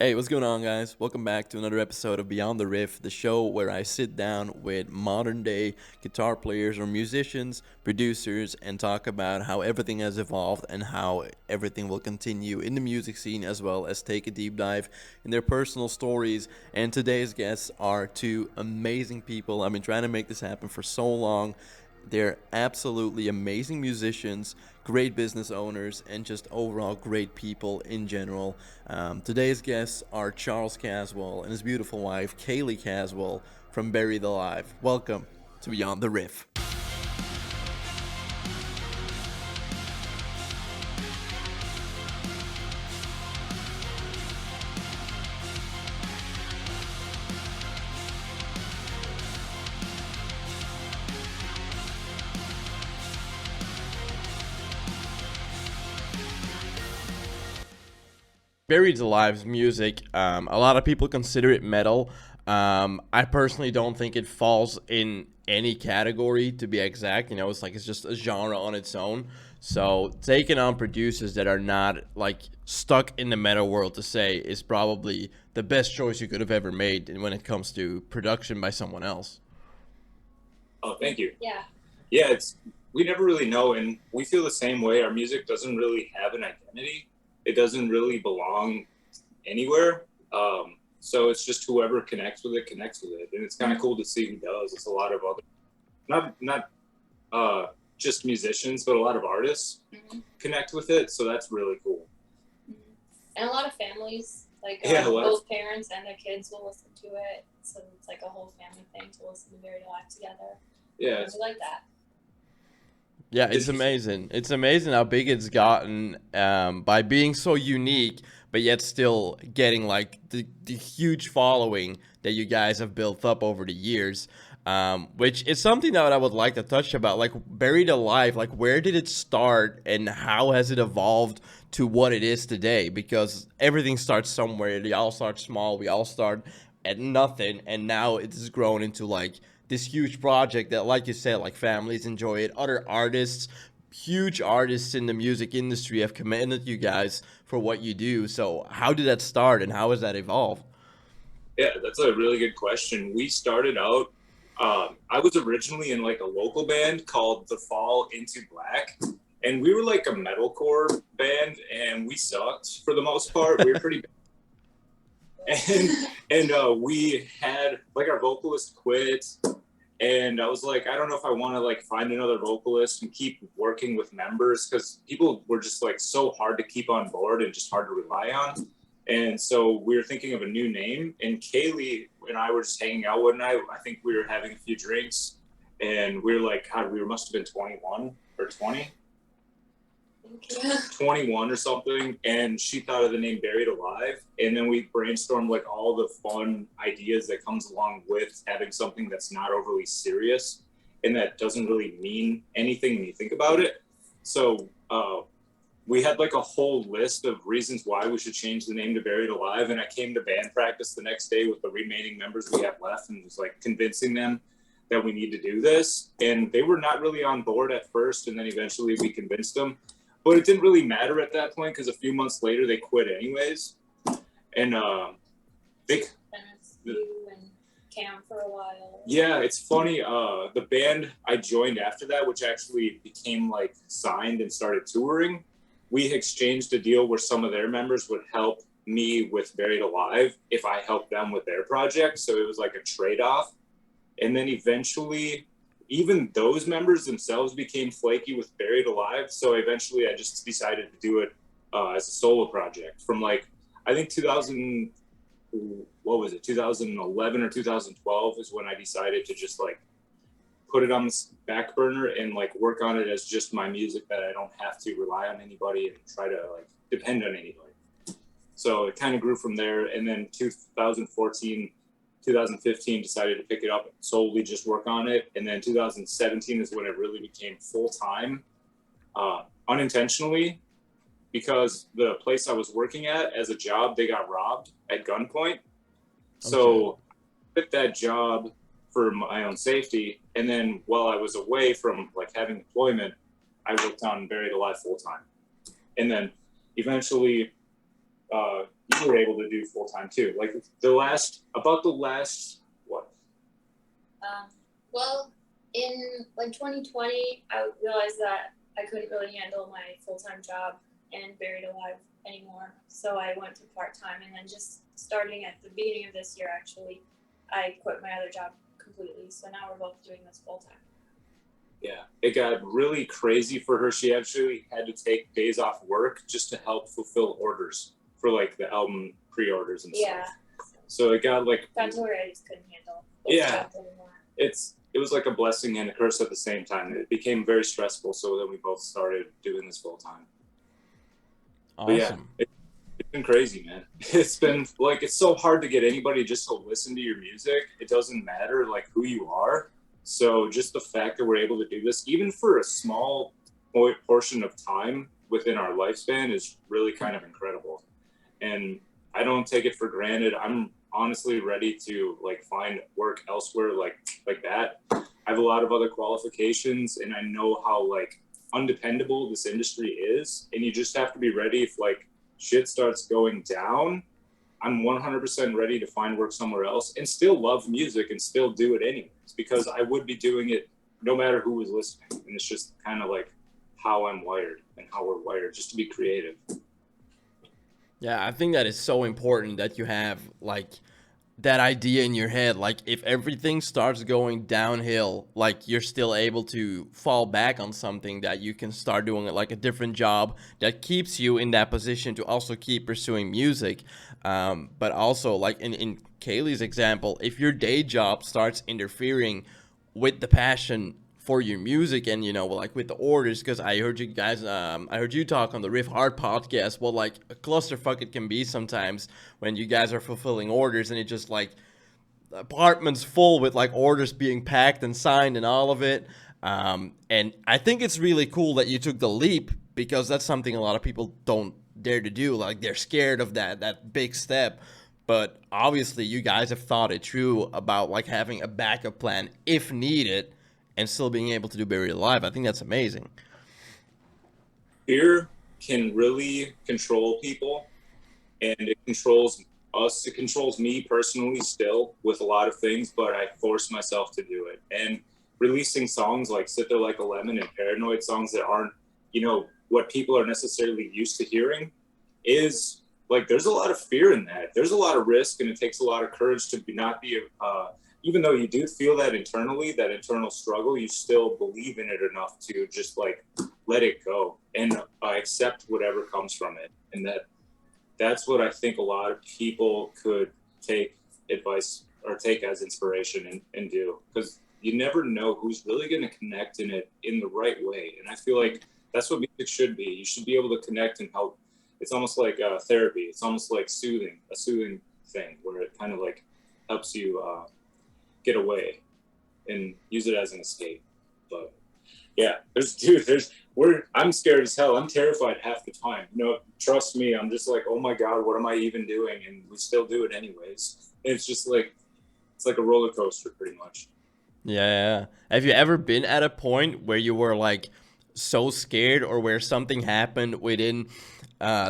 Hey, what's going on, guys? Welcome back to another episode of Beyond the Riff, the show where I sit down with modern day guitar players or musicians, producers, and talk about how everything has evolved and how everything will continue in the music scene, as well as take a deep dive in their personal stories. And today's guests are two amazing people. I've been trying to make this happen for so long. They're absolutely amazing musicians, great business owners, and just overall great people in general. Today's guests are Charles Caswell and his beautiful wife, Kaylee Caswell, from BERRIED Alive. Welcome to Beyond the Riff. Buried Alive's music, a lot of people consider it metal. I personally don't think it falls in any category, to be exact. It's just a genre on its own. So taking on producers that are not like stuck in the metal world to say is probably the best choice you could have ever made when it comes to production by someone else. Oh, thank you. Yeah, we never really know, and we feel the same way. Our music doesn't really have an identity. It doesn't really belong anywhere. So it's just whoever connects with it connects with it, and it's kind of cool to see who does. It's a lot of other, not just musicians, but a lot of artists connect with it. So that's really cool. And a lot of families, like both parents and their kids will listen to it. So it's like a whole family thing to listen to Buried Alive together. Yeah, I like that. Yeah, it's amazing. It's amazing how big it's gotten by being so unique, but yet still getting like the huge following that you guys have built up over the years. Which is something that I would like to touch about. Like Buried Alive, like where did it start and how has it evolved to what it is today? Because everything starts somewhere. We all start small. We all start at nothing, and now it's grown into like this huge project that, like you said, like families enjoy it. Other artists, huge artists in the music industry, have commended you guys for what you do. So, how did that start, and how has that evolved? Yeah, that's a really good question. We started out. I was originally in like a local band called The Fall Into Black, and we were like a metalcore band, and we sucked for the most part. We were pretty and we had like our vocalist quit, and I was like, I don't know if I want to like find another vocalist and keep working with members, because people were just like so hard to keep on board and just hard to rely on. And so we were thinking of a new name, and Kaylee and I were just hanging out one night. I think we were having a few drinks, and we were like, God, we must have been 21 or 20, 21 or something, and she thought of the name Buried Alive, and then we brainstormed like all the fun ideas that comes along with having something that's not overly serious and that doesn't really mean anything when you think about it. So we had like a whole list of reasons why we should change the name to Buried Alive, and I came to band practice the next day with the remaining members we have left and was like convincing them that we need to do this, and they were not really on board at first, and then eventually we convinced them. But it didn't really matter at that point, because a few months later they quit anyways. And they you and Cam for a while. Yeah, it's funny. The band I joined after that, which actually became like signed and started touring, we exchanged a deal where some of their members would help me with Buried Alive if I helped them with their project. So it was like a trade-off. And then eventually even those members themselves became flaky with Buried Alive. So eventually I just decided to do it as a solo project from like, I think 2011 or 2012 is when I decided to just like put it on the back burner and like work on it as just my music, that I don't have to rely on anybody and try to like depend on anybody. So it kind of grew from there. And then 2014, 2015 decided to pick it up and solely just work on it. And then 2017 is when it really became full-time, unintentionally, because the place I was working at as a job, they got robbed at gunpoint. So I quit that job for my own safety. And then while I was away from like having employment, I worked on Buried Alive full-time. And then eventually you were able to do full time too. Like the last what? Well, in like 2020, I realized that I couldn't really handle my full-time job and Buried Alive anymore. So I went to part-time, and then just starting at the beginning of this year, actually, I quit my other job completely. So now we're both doing this full-time. Yeah, it got really crazy for her. She actually had to take days off work just to help fulfill orders for like the album pre-orders and stuff. So it got like to where I just couldn't handle anymore. It was like a blessing and a curse at the same time. It became very stressful, so then we both started doing this full time. Awesome. But yeah, it's been crazy, man. It's been like, it's so hard to get anybody just to listen to your music. It doesn't matter like who you are. So just the fact that we're able to do this, even for a small portion of time within our lifespan, is really kind of incredible. And I don't take it for granted. I'm honestly ready to like find work elsewhere like that. I have a lot of other qualifications, and I know how like undependable this industry is, and you just have to be ready if like shit starts going down. I'm 100% ready to find work somewhere else and still love music and still do it anyways, because I would be doing it no matter who was listening. And it's just kind of like how I'm wired and how we're wired, just to be creative. Yeah, I think that is so important that you have like that idea in your head. Like if everything starts going downhill, like you're still able to fall back on something that you can start doing like a different job that keeps you in that position to also keep pursuing music. But also like in Kaylee's example, if your day job starts interfering with the passion for your music and, you know, like with the orders, because I heard you guys, I heard you talk on the Riff Hard podcast, well, like a clusterfuck it can be sometimes when you guys are fulfilling orders and it just like apartments full with like orders being packed and signed and all of it. And I think it's really cool that you took the leap, because that's something a lot of people don't dare to do. Like they're scared of that big step. But obviously you guys have thought it through about like having a backup plan if needed, and still being able to do Buried Alive. I think that's amazing. Fear can really control people, and it controls us. It controls me personally still with a lot of things, but I force myself to do it. And releasing songs like Sit There Like a Lemon and Paranoid, songs that aren't, you know, what people are necessarily used to hearing, is like, there's a lot of fear in that. There's a lot of risk, and it takes a lot of courage to not be even though you do feel that internally, that internal struggle, you still believe in it enough to just like let it go and accept whatever comes from it. And that's what I think a lot of people could take advice or take as inspiration and do, because you never know who's really going to connect in it in the right way. And I feel like that's what music should be. You should be able to connect and help. It's almost like therapy. It's almost like a soothing thing where it kind of like helps you get away and use it as an escape. But yeah, I'm scared as hell. I'm terrified half the time. You know, trust me, I'm just like, oh my God, what am I even doing? And we still do it anyways. And it's just like, it's like a roller coaster pretty much. Yeah. Have you ever been at a point where you were like so scared, or where something happened within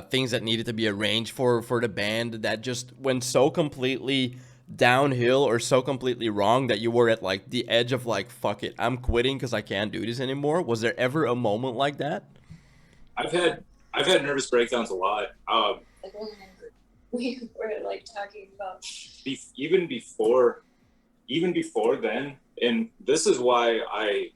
things that needed to be arranged for the band that just went so completely downhill or so completely wrong that you were at like the edge of like, fuck it, I'm quitting because I can't do this anymore? Was there ever a moment like that? I've had nervous breakdowns a lot. Like when we were like talking about even before then, and this is why I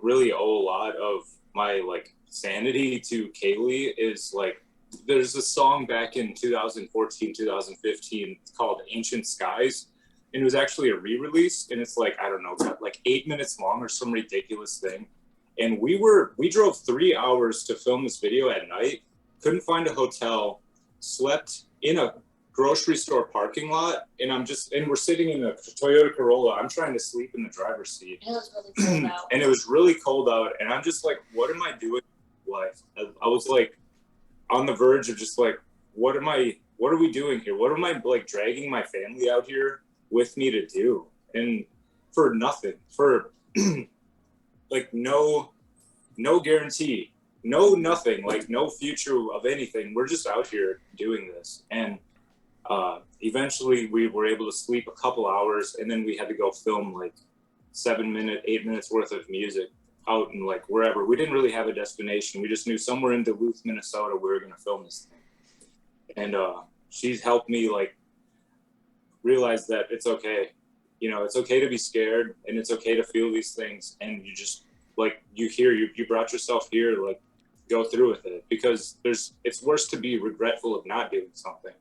really owe a lot of my like sanity to Kaylee, is like, there's a song back in 2014, 2015 called Ancient Skies. And it was actually a re-release. And it's like, I don't know, like 8 minutes long or some ridiculous thing. And we drove 3 hours to film this video at night, couldn't find a hotel, slept in a grocery store parking lot. And we're sitting in a Toyota Corolla. I'm trying to sleep in the driver's seat. And it was really cold out. And it was really cold out. And I'm just like, what am I doing in life? I was like, on the verge of just like, what are we doing here? What am I like dragging my family out here with me to do? And for nothing, for like no guarantee, nothing, like no future of anything. We're just out here doing this. And Eventually we were able to sleep a couple hours, and then we had to go film like 8 minutes worth of music out in like wherever. We didn't really have a destination. We just knew somewhere in Duluth, Minnesota, we were going to film this thing. And she's helped me like realize that it's okay. You know, it's okay to be scared, and it's okay to feel these things. And you just like, you brought yourself here, like go through with it, because it's worse to be regretful of not doing something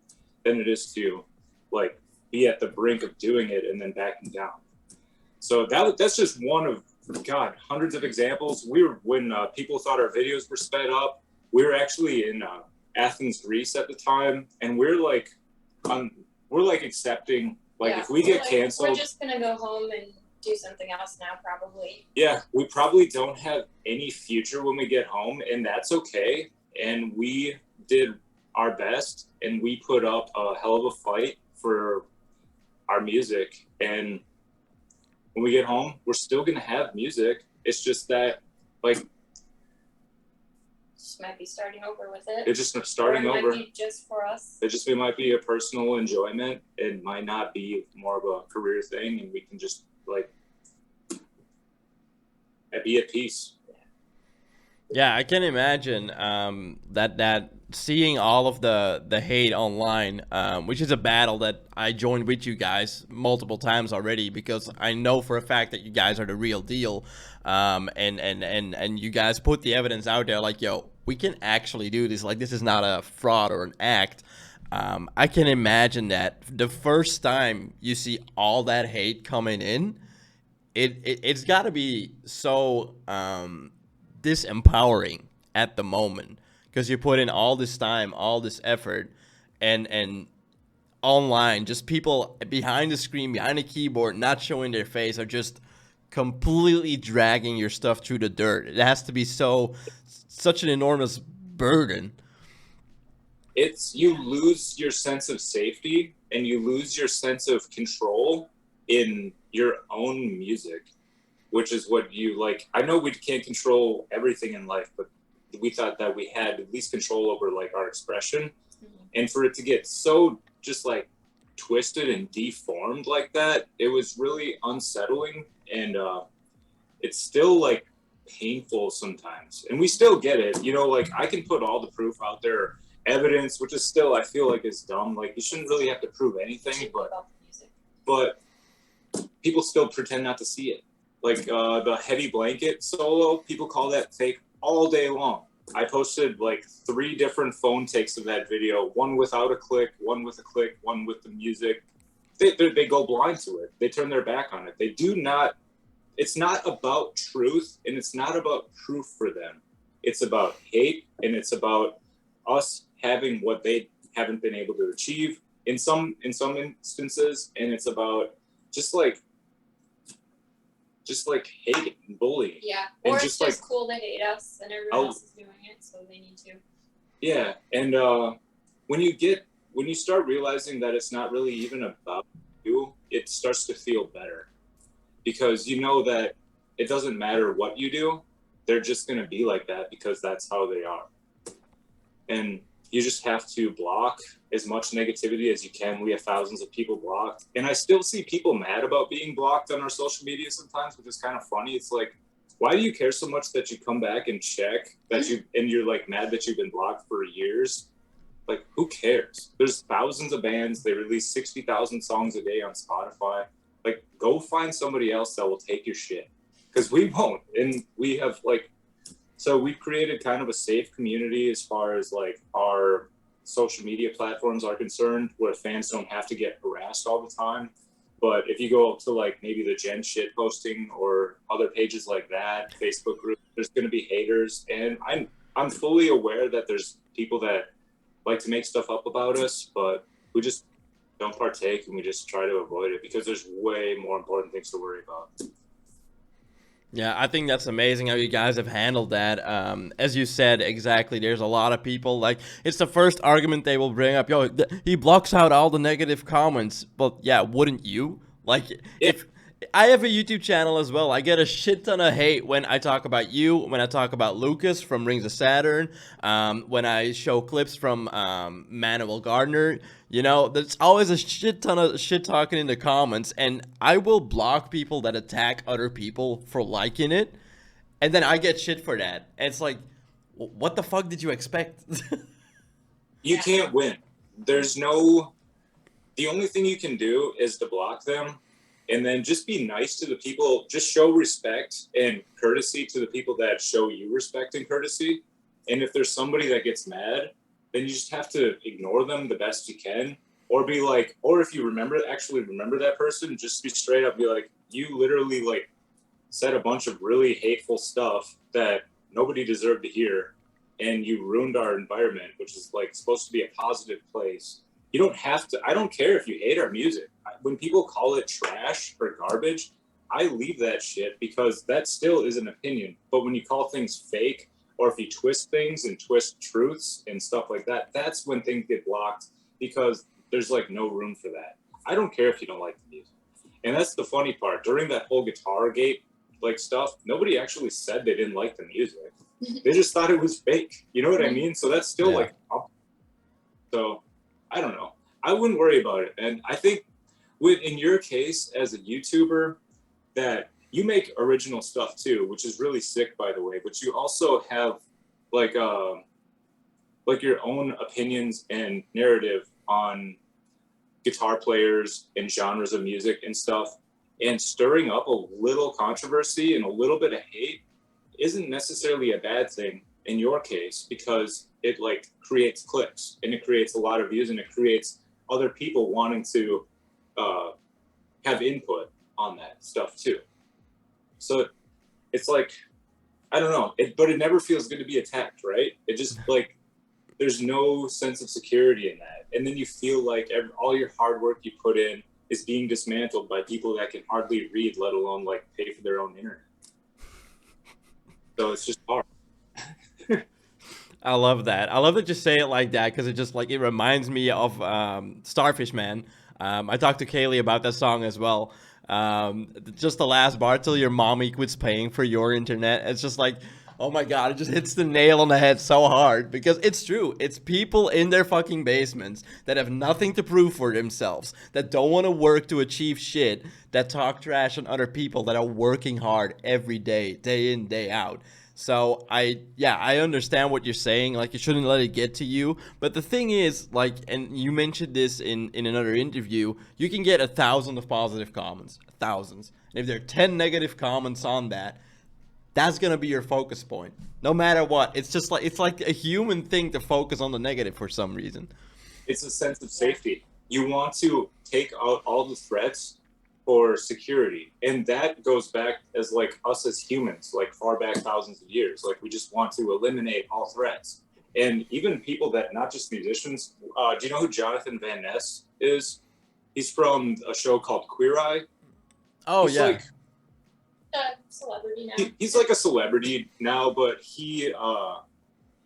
than it is to like be at the brink of doing it and then backing down. So that's just one of, God, hundreds of examples. When people thought our videos were sped up, we were actually in Athens, Greece at the time, and we're like accepting, like, if we get canceled, we're just gonna go home and do something else now, probably. Yeah, we probably don't have any future when we get home, and that's okay. And we did our best, and we put up a hell of a fight for our music. And when we get home, we're still gonna have music. It's just that, like, just might be starting over with it. It's just starting over. Might be just for us. It might be a personal enjoyment. It might not be more of a career thing, and we can just like be at peace. Yeah, I can imagine that seeing all of the hate online, which is a battle that I joined with you guys multiple times already, because I know for a fact that you guys are the real deal, and you guys put the evidence out there like, yo, we can actually do this. Like, this is not a fraud or an act. I can imagine that the first time you see all that hate coming in, it's got to be so disempowering at the moment, because you put in all this time, all this effort, and online, just people behind the screen, behind the keyboard, not showing their face, are just completely dragging your stuff through the dirt. It has to be such an enormous burden. You lose your sense of safety, and you lose your sense of control in your own music, which is what you like. I know we can't control everything in life, but we thought that we had at least control over like our expression. Mm-hmm. And for it to get so just like twisted and deformed like that, it was really unsettling. And it's still like painful sometimes, and we still get it, you know, like I can put all the proof out there, evidence, which is still, I feel like, is dumb. Like, you shouldn't really have to prove anything, but people still pretend not to see it. Like the Heavy Blanket solo, people call that fake all day long. I posted like 3 different phone takes of that video, one without a click, one with a click, one with the music. They go blind to it. They turn their back on it. They do not. It's not about truth, and it's not about proof for them. It's about hate, and it's about us having what they haven't been able to achieve in some instances, and it's about just like hating and bullying. Yeah, or it's just cool to hate us, and everyone else is doing it, so they need to. Yeah, and when you start realizing that it's not really even about you, it starts to feel better, because you know that it doesn't matter what you do, they're just going to be like that because that's how they are. And you just have to block as much negativity as you can. We have thousands of people blocked, and I still see people mad about being blocked on our social media sometimes, which is kind of funny. It's like, why do you care so much that you come back and check that and you're like mad that you've been blocked for years? Like, who cares? There's thousands of bands. They release 60,000 songs a day on Spotify. Like, go find somebody else that will take your shit, because we won't. And we have so we've created kind of a safe community as far as like our social media platforms are concerned, where fans don't have to get harassed all the time. But if you go up to like maybe the Gen shit posting or other pages like that, Facebook group, there's going to be haters. And I'm fully aware that there's people that like to make stuff up about us, but we just don't partake, and we just try to avoid it because there's way more important things to worry about. Yeah, I think that's amazing how you guys have handled that. As you said, exactly, there's a lot of people, like, it's the first argument they will bring up. Yo, he blocks out all the negative comments. But yeah, wouldn't you? Like, yeah. I have a YouTube channel as well. I get a shit ton of hate when I talk about you, when I talk about Lucas from Rings of Saturn, when I show clips from Manuel Gardner. You know, there's always a shit ton of shit talking in the comments, and I will block people that attack other people for liking it, and then I get shit for that. And it's like, what the fuck did you expect? You can't win. There's no... The only thing you can do is to block them, and then just be nice to the people. Just show respect and courtesy to the people that show you respect and courtesy. And if there's somebody that gets mad, then you just have to ignore them the best you can, or be like, or if you actually remember that person, just be straight up, be like, you literally like said a bunch of really hateful stuff that nobody deserved to hear, and you ruined our environment, which is like supposed to be a positive place. You don't have to. I don't care if you hate our music. When people call it trash or garbage, I leave that shit, because that still is an opinion. But when you call things fake, or if you twist things and twist truths and stuff like that, that's when things get blocked, because there's like no room for that. I don't care if you don't like the music. And that's the funny part. During that whole Guitargate like stuff, nobody actually said they didn't like the music. They just thought it was fake. You know what I mean? So that's still like up. So I don't know. I wouldn't worry about it. And I think in your case as a YouTuber, that you make original stuff too, which is really sick, by the way, but you also have like your own opinions and narrative on guitar players and genres of music and stuff. And stirring up a little controversy and a little bit of hate isn't necessarily a bad thing in your case, because it like creates clicks and it creates a lot of views and it creates other people wanting to have input on that stuff too. So it's like, I don't know, but it never feels good to be attacked, right? It just like, there's no sense of security in that. And then you feel like all your hard work you put in is being dismantled by people that can hardly read, let alone like pay for their own internet. So it's just hard. I love that. I love that you say it like that, because it just like, it reminds me of Starfish Man. I talked to Kaylee about that song as well. Just the last bar, till your mommy quits paying for your internet. It's just like, oh my God, it just hits the nail on the head so hard, because it's true. It's people in their fucking basements that have nothing to prove for themselves, that don't want to work to achieve shit, that talk trash on other people that are working hard every day, day in, day out. So I understand what you're saying. Like, you shouldn't let it get to you. But the thing is, like, and you mentioned this in another interview, you can get 1,000 of positive comments, thousands. And if there are 10 negative comments on that, that's going to be your focus point, no matter what. It's just like, it's like a human thing to focus on the negative for some reason. It's a sense of safety. You want to take out all the threats for security. And that goes back as like us as humans, like far back thousands of years. Like, we just want to eliminate all threats. And even people that, not just musicians, do you know who Jonathan Van Ness is? He's from a show called Queer Eye. Oh, he's yeah. Like, celebrity now. He's like a celebrity now, but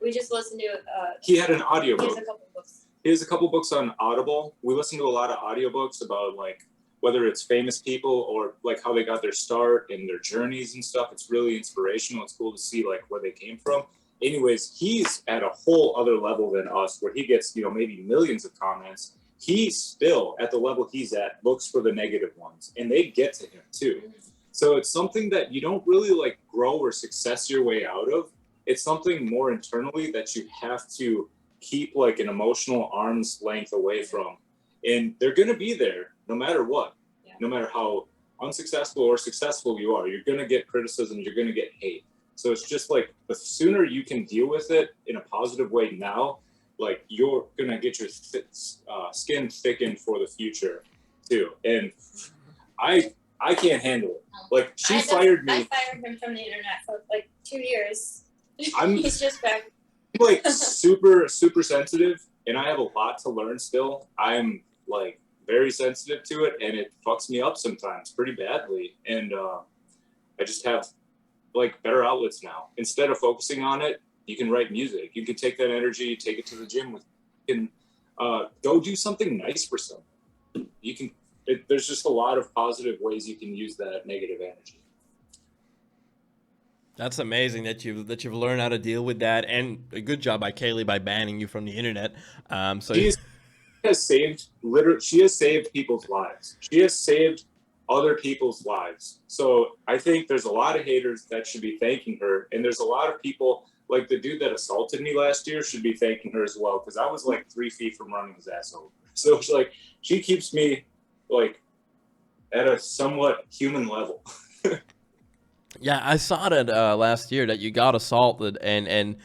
we just listened to he had an audiobook. He has a couple books. He has a couple books on Audible. We listen to a lot of audiobooks about like whether it's famous people or like how they got their start and their journeys and stuff. It's really inspirational. It's cool to see like where they came from. Anyways, he's at a whole other level than us, where he gets, maybe millions of comments. He's still at the level he's at, looks for the negative ones, and they get to him too. So it's something that you don't really like grow or success your way out of. It's something more internally that you have to keep like an emotional arm's length away from. And they're going to be there no matter what. No matter how unsuccessful or successful you are, you're going to get criticism, you're going to get hate. So it's just like, the sooner you can deal with it in a positive way now, like, you're going to get your skin thickened for the future too. And I can't handle it. Like, she fired me. I fired him from the internet for like 2 years. He's just back. I'm like super, super sensitive, and I have a lot to learn still. I'm like very sensitive to it, and it fucks me up sometimes pretty badly. And I just have like better outlets now. Instead of focusing on it, you can write music. You can take that energy, take it to the gym with. You can go do something nice for someone. You can. like there's just a lot of positive ways you can use that negative energy. That's amazing that you've learned how to deal with that, and a good job by Kaylee by banning you from the internet. So She has saved people's lives. She has saved other people's lives. So I think there's a lot of haters that should be thanking her, and there's a lot of people like the dude that assaulted me last year should be thanking her as well, because I was like 3 feet from running his ass over. So it's like she keeps me like at a somewhat human level. yeah, I saw that last year that you got assaulted, and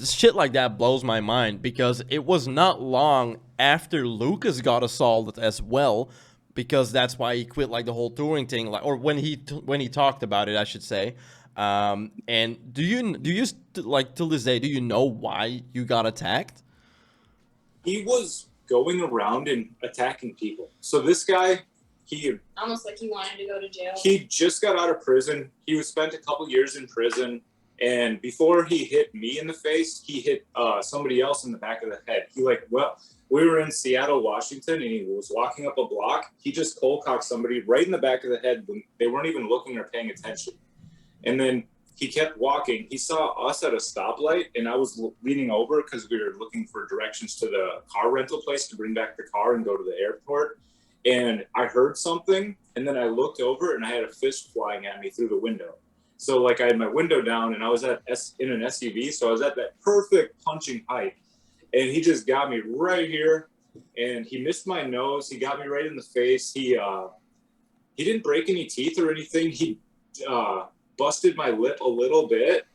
shit like that blows my mind because it was not long after Lucas got assaulted as well, because that's why he quit like the whole touring thing, like, or when he talked about it, I should say. And do you like till this day, do you know why you got attacked? He was going around and attacking people. So this guy, he almost like he wanted to go to jail. He just got out of prison. He was spent a couple years in prison, and before he hit me in the face, he hit somebody else in the back of the head. We were in Seattle, Washington, and he was walking up a block. He just cold cocked somebody right in the back of the head when they weren't even looking or paying attention. And then he kept walking. He saw us at a stoplight, and I was leaning over because we were looking for directions to the car rental place to bring back the car and go to the airport. And I heard something, and then I looked over, and I had a fist flying at me through the window. So, like, I had my window down, and I was in an SUV, so I was at that perfect punching height. And he just got me right here, and he missed my nose. He got me right in the face. He didn't break any teeth or anything. He busted my lip a little bit,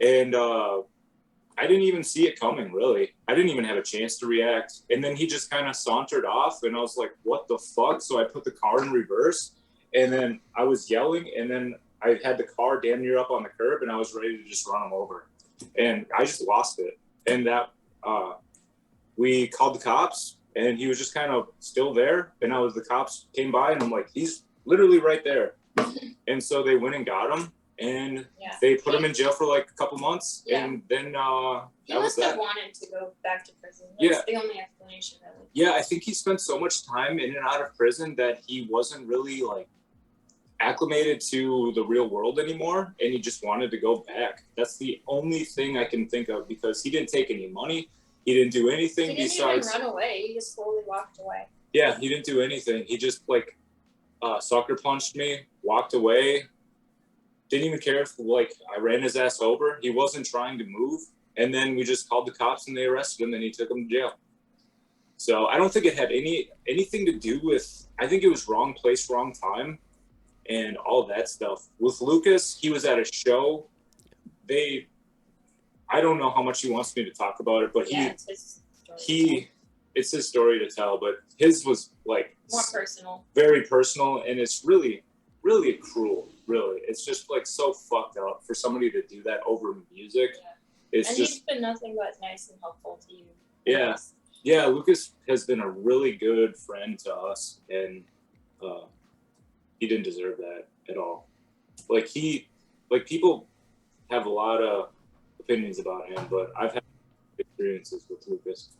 and I didn't even see it coming, really. I didn't even have a chance to react. And then he just kind of sauntered off, and I was like, what the fuck? So I put the car in reverse, and then I was yelling, and then I had the car damn near up on the curb, and I was ready to just run him over. And I just lost it. And that we called the cops, and he was just kind of still there. And the cops came by, and I'm like, he's literally right there. And so they went and got him, and they put him in jail for like a couple months. Yeah. And then he must have wanted to go back to prison. That's the only explanation, really. Yeah, I think he spent so much time in and out of prison that he wasn't really like acclimated to the real world anymore, and he just wanted to go back. That's the only thing I can think of, because he didn't take any money. He didn't do anything besides even run away. He just slowly walked away. Yeah, he didn't do anything. He just like sucker punched me, walked away, didn't even care if like I ran his ass over. He wasn't trying to move. And then we just called the cops, and they arrested him, and he took him to jail. So I don't think it had anything to do with, I think it was wrong place, wrong time, and all that stuff. With Lucas, he was at a show. I don't know how much he wants me to talk about it, but it's his story. It's his story to tell, but his was like more personal, very personal, and it's really, really cruel. Really, it's just like so fucked up for somebody to do that over music. Yeah. And he's been nothing but nice and helpful to you. Yeah, yeah. Lucas has been a really good friend to us, and he didn't deserve that at all. Like people have a lot of opinions about him, but I've had experiences with Lucas.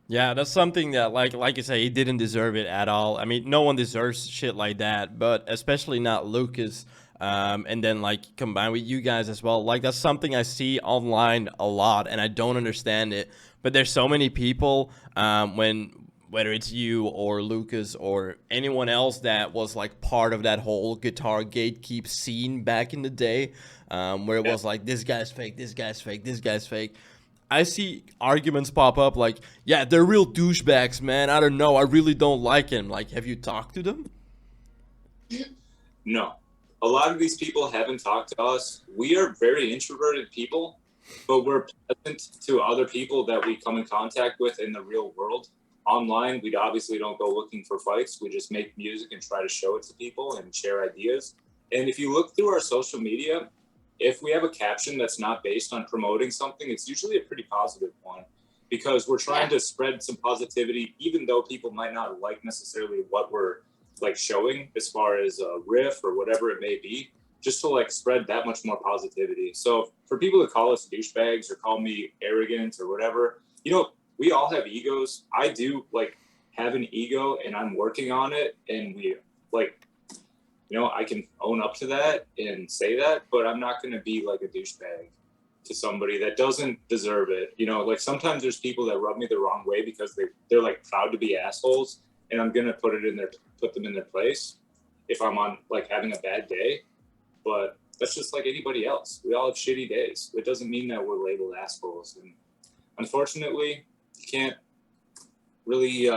Yeah, that's something that, like you say, he didn't deserve it at all. I mean, no one deserves shit like that, but especially not Lucas. And then, like, combined with you guys as well. Like, that's something I see online a lot, and I don't understand it. But there's so many people, whether it's you or Lucas or anyone else that was, like, part of that whole guitar gatekeep scene back in the day, where it was like, this guy's fake, this guy's fake, this guy's fake. I see arguments pop up like, yeah, they're real douchebags, man. I don't know. I really don't like him. Like, have you talked to them? No. A lot of these people haven't talked to us. We are very introverted people, but we're pleasant to other people that we come in contact with in the real world. Online, we obviously don't go looking for fights. We just make music and try to show it to people and share ideas. And if you look through our social media, if we have a caption that's not based on promoting something, it's usually a pretty positive one, because we're trying to spread some positivity, even though people might not like necessarily what we're like showing as far as a riff or whatever it may be, just to like spread that much more positivity. So for people to call us douchebags or call me arrogant or whatever, you know, we all have egos. I do, like, have an ego and I'm working on it, and we like, you know, I can own up to that and say that, but I'm not going to be like a douchebag to somebody that doesn't deserve it. You know, like sometimes there's people that rub me the wrong way because they're like proud to be assholes, and I'm going to put them in their place if I'm on like having a bad day. But that's just like anybody else. We all have shitty days. It doesn't mean that we're labeled assholes. And unfortunately, you can't really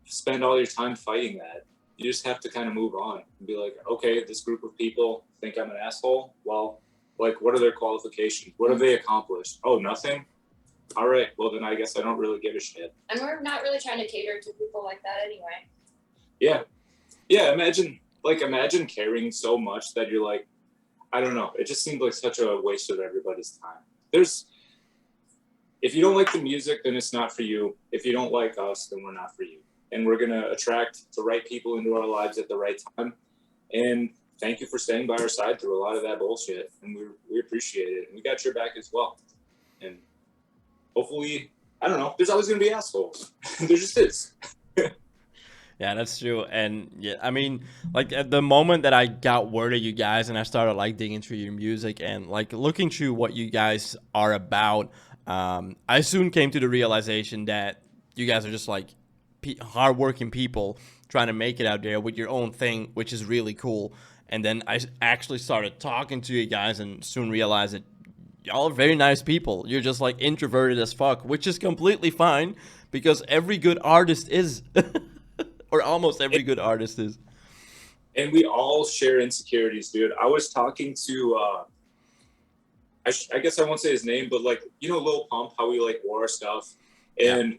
spend all your time fighting that. You just have to kind of move on and be like, okay, this group of people think I'm an asshole. Well, like, what are their qualifications? What have they accomplished? Oh, nothing? All right, well, then I guess I don't really give a shit. And we're not really trying to cater to people like that anyway. Yeah. Imagine caring so much that you're like, I don't know. It just seems like such a waste of everybody's time. If you don't like the music, then it's not for you. If you don't like us, then we're not for you. And we're going to attract the right people into our lives at the right time. And thank you for staying by our side through a lot of that bullshit. And we appreciate it. And we got your back as well. And hopefully, I don't know, there's always going to be assholes. There just is. Yeah, that's true. And yeah, I mean, like at the moment that I got word of you guys and I started like digging through your music and like looking through what you guys are about, I soon came to the realization that you guys are just like hardworking people trying to make it out there with your own thing, which is really cool. And then I actually started talking to you guys and soon realized that y'all are very nice people. You're just like introverted as fuck, which is completely fine because every good artist is. Or almost every good artist is. And we all share insecurities, dude. I was talking to, I guess I won't say his name, but like, you know, Lil Pump, how we like wore our stuff. And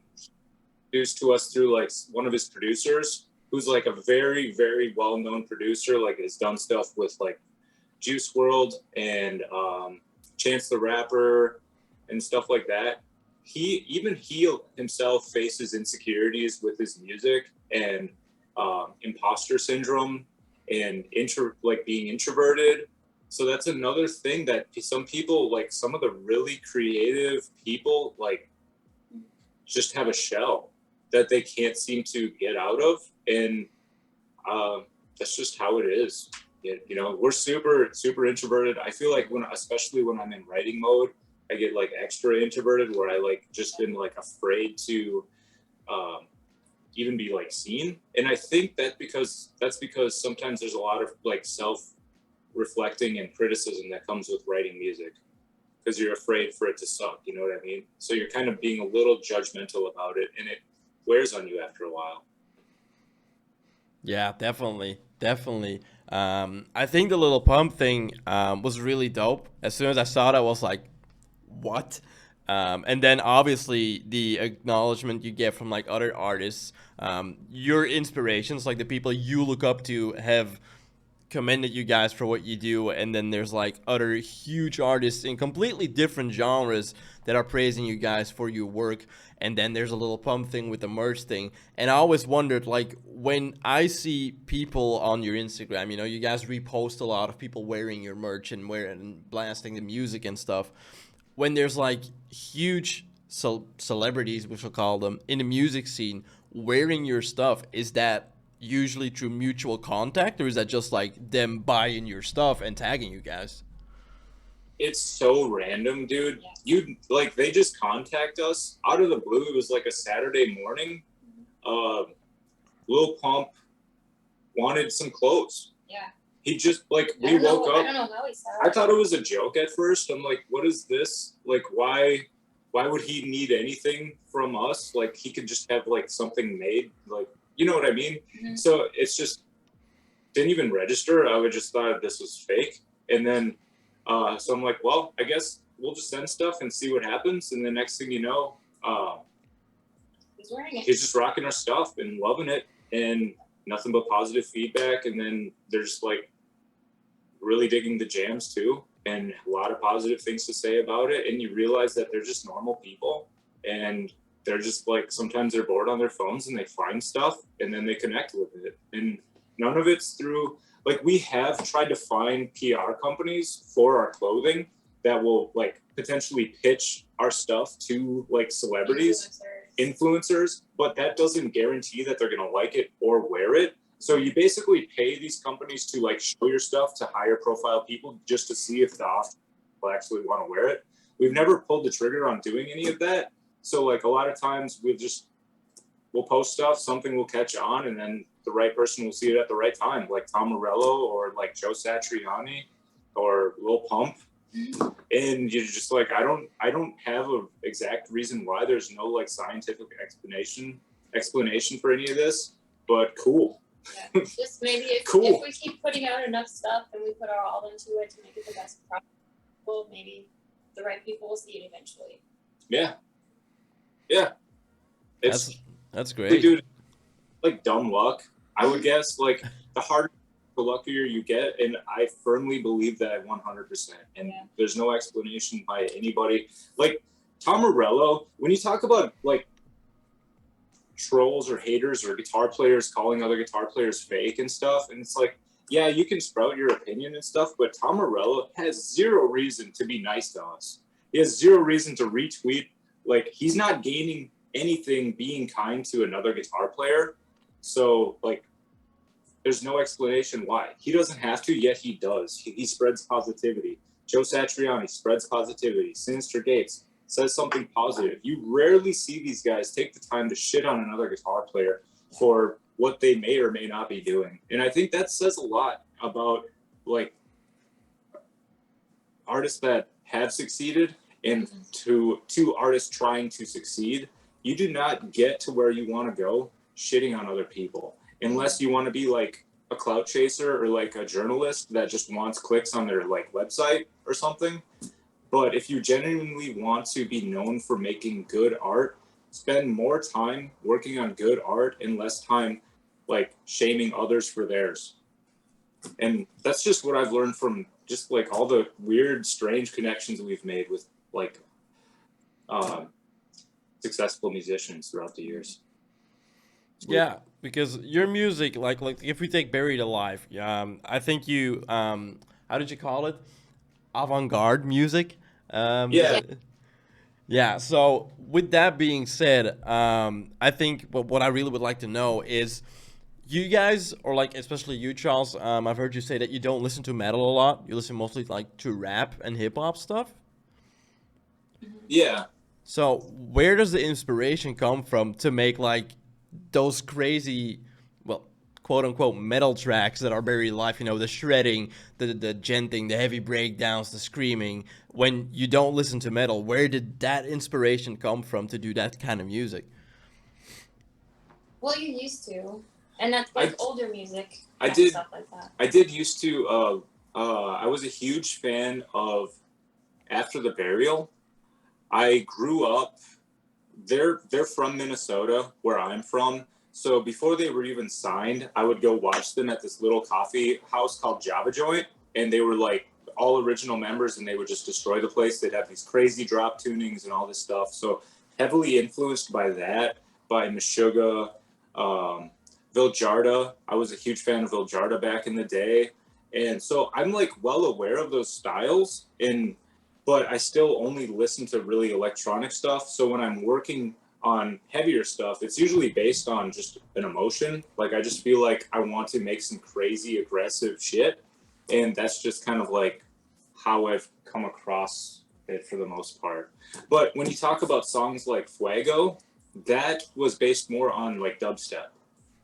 introduced to us through like one of his producers, who's like a very, very well-known producer, like has done stuff with like Juice WRLD and Chance the Rapper and stuff like that. He himself faces insecurities with his music and imposter syndrome and being introverted. So that's another thing that some people, like some of the really creative people, like just have a shell that they can't seem to get out of. And that's just how it is. You know, we're super, super introverted. I feel like especially when I'm in writing mode, I get like extra introverted where I like just been like afraid to even be like seen. And I think that's because sometimes there's a lot of like self-reflecting and criticism that comes with writing music because you're afraid for it to suck, you know what I mean? So you're kind of being a little judgmental about it and it wears on you after a while. Yeah, definitely. I think the Little Pump thing was really dope. As soon as I saw it, I was like, what? And then obviously the acknowledgement you get from like other artists, your inspirations, like the people you look up to have commended you guys for what you do, and then there's like other huge artists in completely different genres that are praising you guys for your work. And then there's a Little Pump thing with the merch thing. And I always wondered, like, when I see people on your Instagram, you know, you guys repost a lot of people wearing your merch and blasting the music and stuff. When there's like huge celebrities, which we'll call them, in the music scene wearing your stuff, is that usually through mutual contact, or is that just like them buying your stuff and tagging you guys? It's so random, dude. They just contact us out of the blue. It was like a Saturday morning. Lil Pump wanted some clothes. Yeah. He just we woke up. I don't know how he said it. I thought it was a joke at first. I'm like, what is this? Like, why would he need anything from us? Like, he could just have like something made. Like, you know what I mean? Mm-hmm. So it's just didn't even register. I would just thought this was fake. And then so I'm like, well, I guess we'll just send stuff and see what happens. And the next thing you know, he's wearing it. He's just rocking our stuff and loving it, and nothing but positive feedback. And then they're just like really digging the jams too, and a lot of positive things to say about it. And you realize that they're just normal people, and they're just like, sometimes they're bored on their phones and they find stuff and then they connect with it. And none of it's through, like, we have tried to find PR companies for our clothing that will like potentially pitch our stuff to like celebrities. influencers, but that doesn't guarantee that they're going to like it or wear it. So you basically pay these companies to like show your stuff to higher profile people just to see if the off will actually want to wear it. We've never pulled the trigger on doing any of that. So like a lot of times we'll post stuff, something will catch on, and then the right person will see it at the right time, like Tom Morello or like Joe Satriani or Lil Pump. And you're just like, I don't have an exact reason why. There's no like scientific explanation for any of this, but cool. Yeah. Just maybe if we keep putting out enough stuff and we put our all into it to make it the best possible, maybe the right people will see it eventually. Yeah. That's great. Dude, like dumb luck, I would guess. Like the harder, the luckier you get, and I firmly believe that 100%. And there's no explanation by anybody. Like Tom Morello, when you talk about like trolls or haters or guitar players calling other guitar players fake and stuff, and it's like, yeah, you can sprout your opinion and stuff, but Tom Morello has zero reason to be nice to us. He has zero reason to retweet. Like, he's not gaining anything being kind to another guitar player. So, like, there's no explanation why. He doesn't have to, yet he does. He spreads positivity. Joe Satriani spreads positivity. Sinister Gates says something positive. You rarely see these guys take the time to shit on another guitar player for what they may or may not be doing. And I think that says a lot about, like, artists that have succeeded and to artists trying to succeed. You do not get to where you want to go shitting on other people unless you want to be like a clout chaser or like a journalist that just wants clicks on their like website or something. But if you genuinely want to be known for making good art, spend more time working on good art and less time like shaming others for theirs. And that's just what I've learned from just like all the weird, strange connections we've made with like successful musicians throughout the years. Yeah, because your music, like if we take Buried Alive, I think you, how did you call it? Avant-garde music. Yeah. So with that being said, I think what I really would like to know is, you guys, or like especially you, Charles, I've heard you say that you don't listen to metal a lot. You listen mostly like to rap and hip hop stuff. Yeah. So where does the inspiration come from to make like those crazy, well, quote unquote metal tracks that are Buried Alive? You know, the shredding, the djenting, the heavy breakdowns, the screaming. When you don't listen to metal, where did that inspiration come from to do that kind of music? Well, you used to. And that's like older music. I did stuff like that. I did used to. I was a huge fan of After the Burial. I grew up. They're from Minnesota, where I'm from. So before they were even signed, I would go watch them at this little coffee house called Java Joint, and they were like all original members, and they would just destroy the place. They'd have these crazy drop tunings and all this stuff. So heavily influenced by that, by Meshuggah. Viljarda. I was a huge fan of Viljarda back in the day. And so I'm like well aware of those styles, but I still only listen to really electronic stuff. So when I'm working on heavier stuff, it's usually based on just an emotion. Like I just feel like I want to make some crazy aggressive shit. And that's just kind of like how I've come across it for the most part. But when you talk about songs like Fuego, that was based more on like dubstep.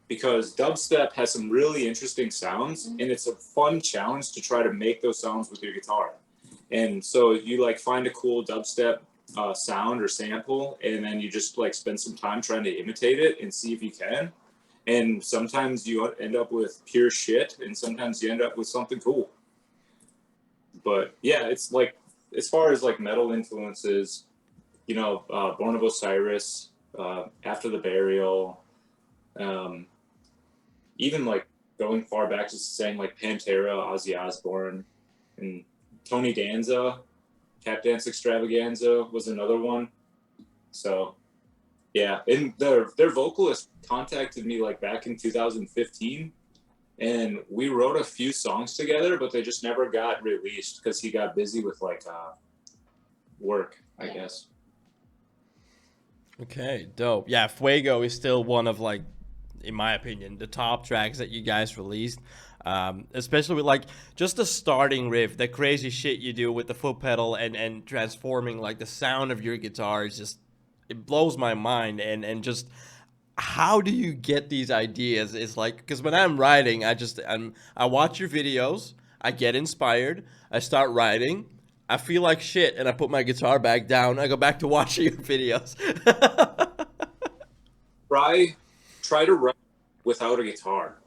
Because dubstep has some really interesting sounds, and it's a fun challenge to try to make those sounds with your guitar. And so you like find a cool dubstep sound or sample, and then you just like spend some time trying to imitate it and see if you can. And sometimes you end up with pure shit, and sometimes you end up with something cool. But yeah, it's like, as far as like metal influences, you know, Born of Osiris, After the Burial, even like going far back, just saying like Pantera, Ozzy Osbourne, and Tony Danza, Tap Dance Extravaganza was another one. So yeah, and their vocalist contacted me like back in 2015, and we wrote a few songs together, but they just never got released because he got busy with like work, I guess. Okay, dope. Yeah, Fuego is still one of like, in my opinion, the top tracks that you guys released. Especially with like just the starting riff, the crazy shit you do with the foot pedal and transforming like the sound of your guitar is just, it blows my mind. And just how do you get these ideas? It's like, because when I'm writing, I watch your videos, I get inspired, I start writing, I feel like shit, and I put my guitar back down. I go back to watching your videos. Try to write without a guitar.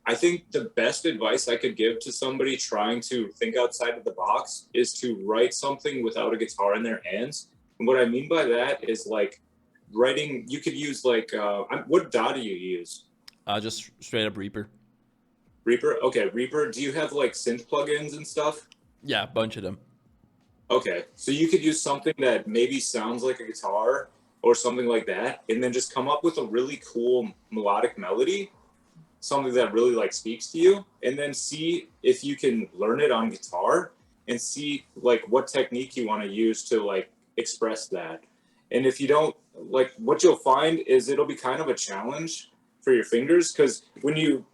I think the best advice I could give to somebody trying to think outside of the box is to write something without a guitar in their hands. And what I mean by that is like writing, you could use like, what DAW do you use? Just straight up Reaper. Reaper? Okay, Reaper. Do you have like synth plugins and stuff? Yeah, a bunch of them. Okay, so you could use something that maybe sounds like a guitar or something like that, and then just come up with a really cool melodic melody, something that really like speaks to you, and then see if you can learn it on guitar and see like what technique you want to use to like express that. And if you don't, like, what you'll find is it'll be kind of a challenge for your fingers, because when you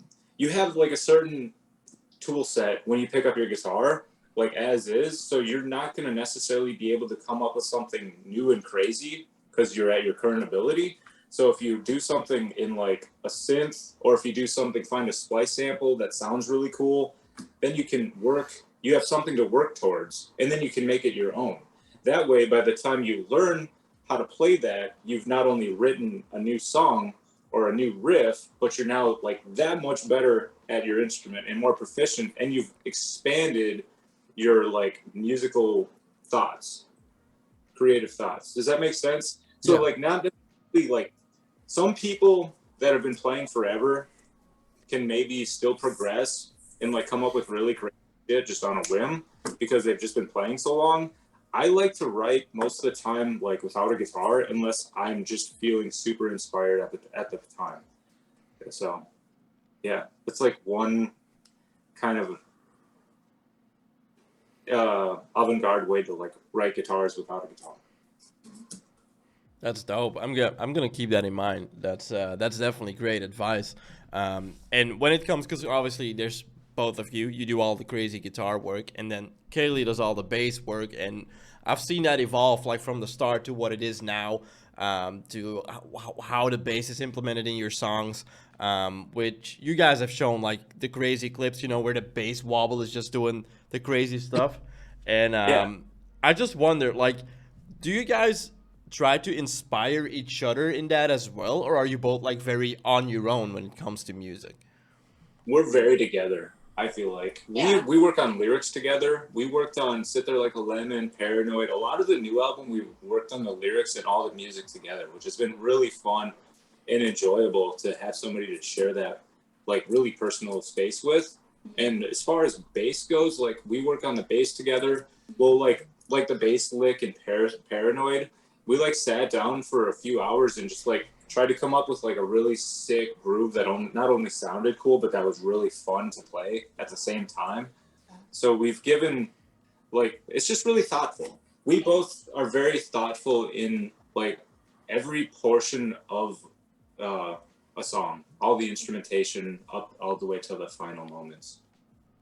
have like a certain tool set when you pick up your guitar, like as is, so you're not going to necessarily be able to come up with something new and crazy because you're at your current ability. So if you do something in like a synth, or if you do something, find a splice sample that sounds really cool, then you have something to work towards, and then you can make it your own. That way, by the time you learn how to play that, you've not only written a new song or a new riff, but you're now like that much better at your instrument and more proficient, and you've expanded your like musical thoughts, creative thoughts. Does that make sense? So Yeah. like not necessarily like some people that have been playing forever can maybe still progress and like come up with really great shit just on a whim because they've just been playing so long. I like to write most of the time like without a guitar unless I'm just feeling super inspired at the time. So yeah, it's like one kind of avant-garde way to like write guitars without a guitar. That's dope. I'm gonna keep that in mind. That's definitely great advice. And when it comes, because obviously there's both of you. You do all the crazy guitar work, and then Kaylee does all the bass work. And I've seen that evolve like from the start to what it is now, to how the bass is implemented in your songs. Which you guys have shown like the crazy clips, where the bass wobble is just doing the crazy stuff. And I just wonder, like, do you guys try to inspire each other in that as well, or are you both like very on your own when it comes to music? We're very together. I feel like Yeah. we work on lyrics together. We worked on Sit There Like a Lemon, Paranoid. A lot of the new album, we worked on the lyrics and all the music together, which has been really fun and enjoyable to have somebody to share that like really personal space with. And as far as bass goes, like we work on the bass together. Well, like the bass lick in Paranoid, we like sat down for a few hours and just like tried to come up with like a really sick groove that not only sounded cool, but that was really fun to play at the same time. So we've given like, it's just really thoughtful. We both are very thoughtful in like every portion of a song, all the instrumentation up all the way to the final moments.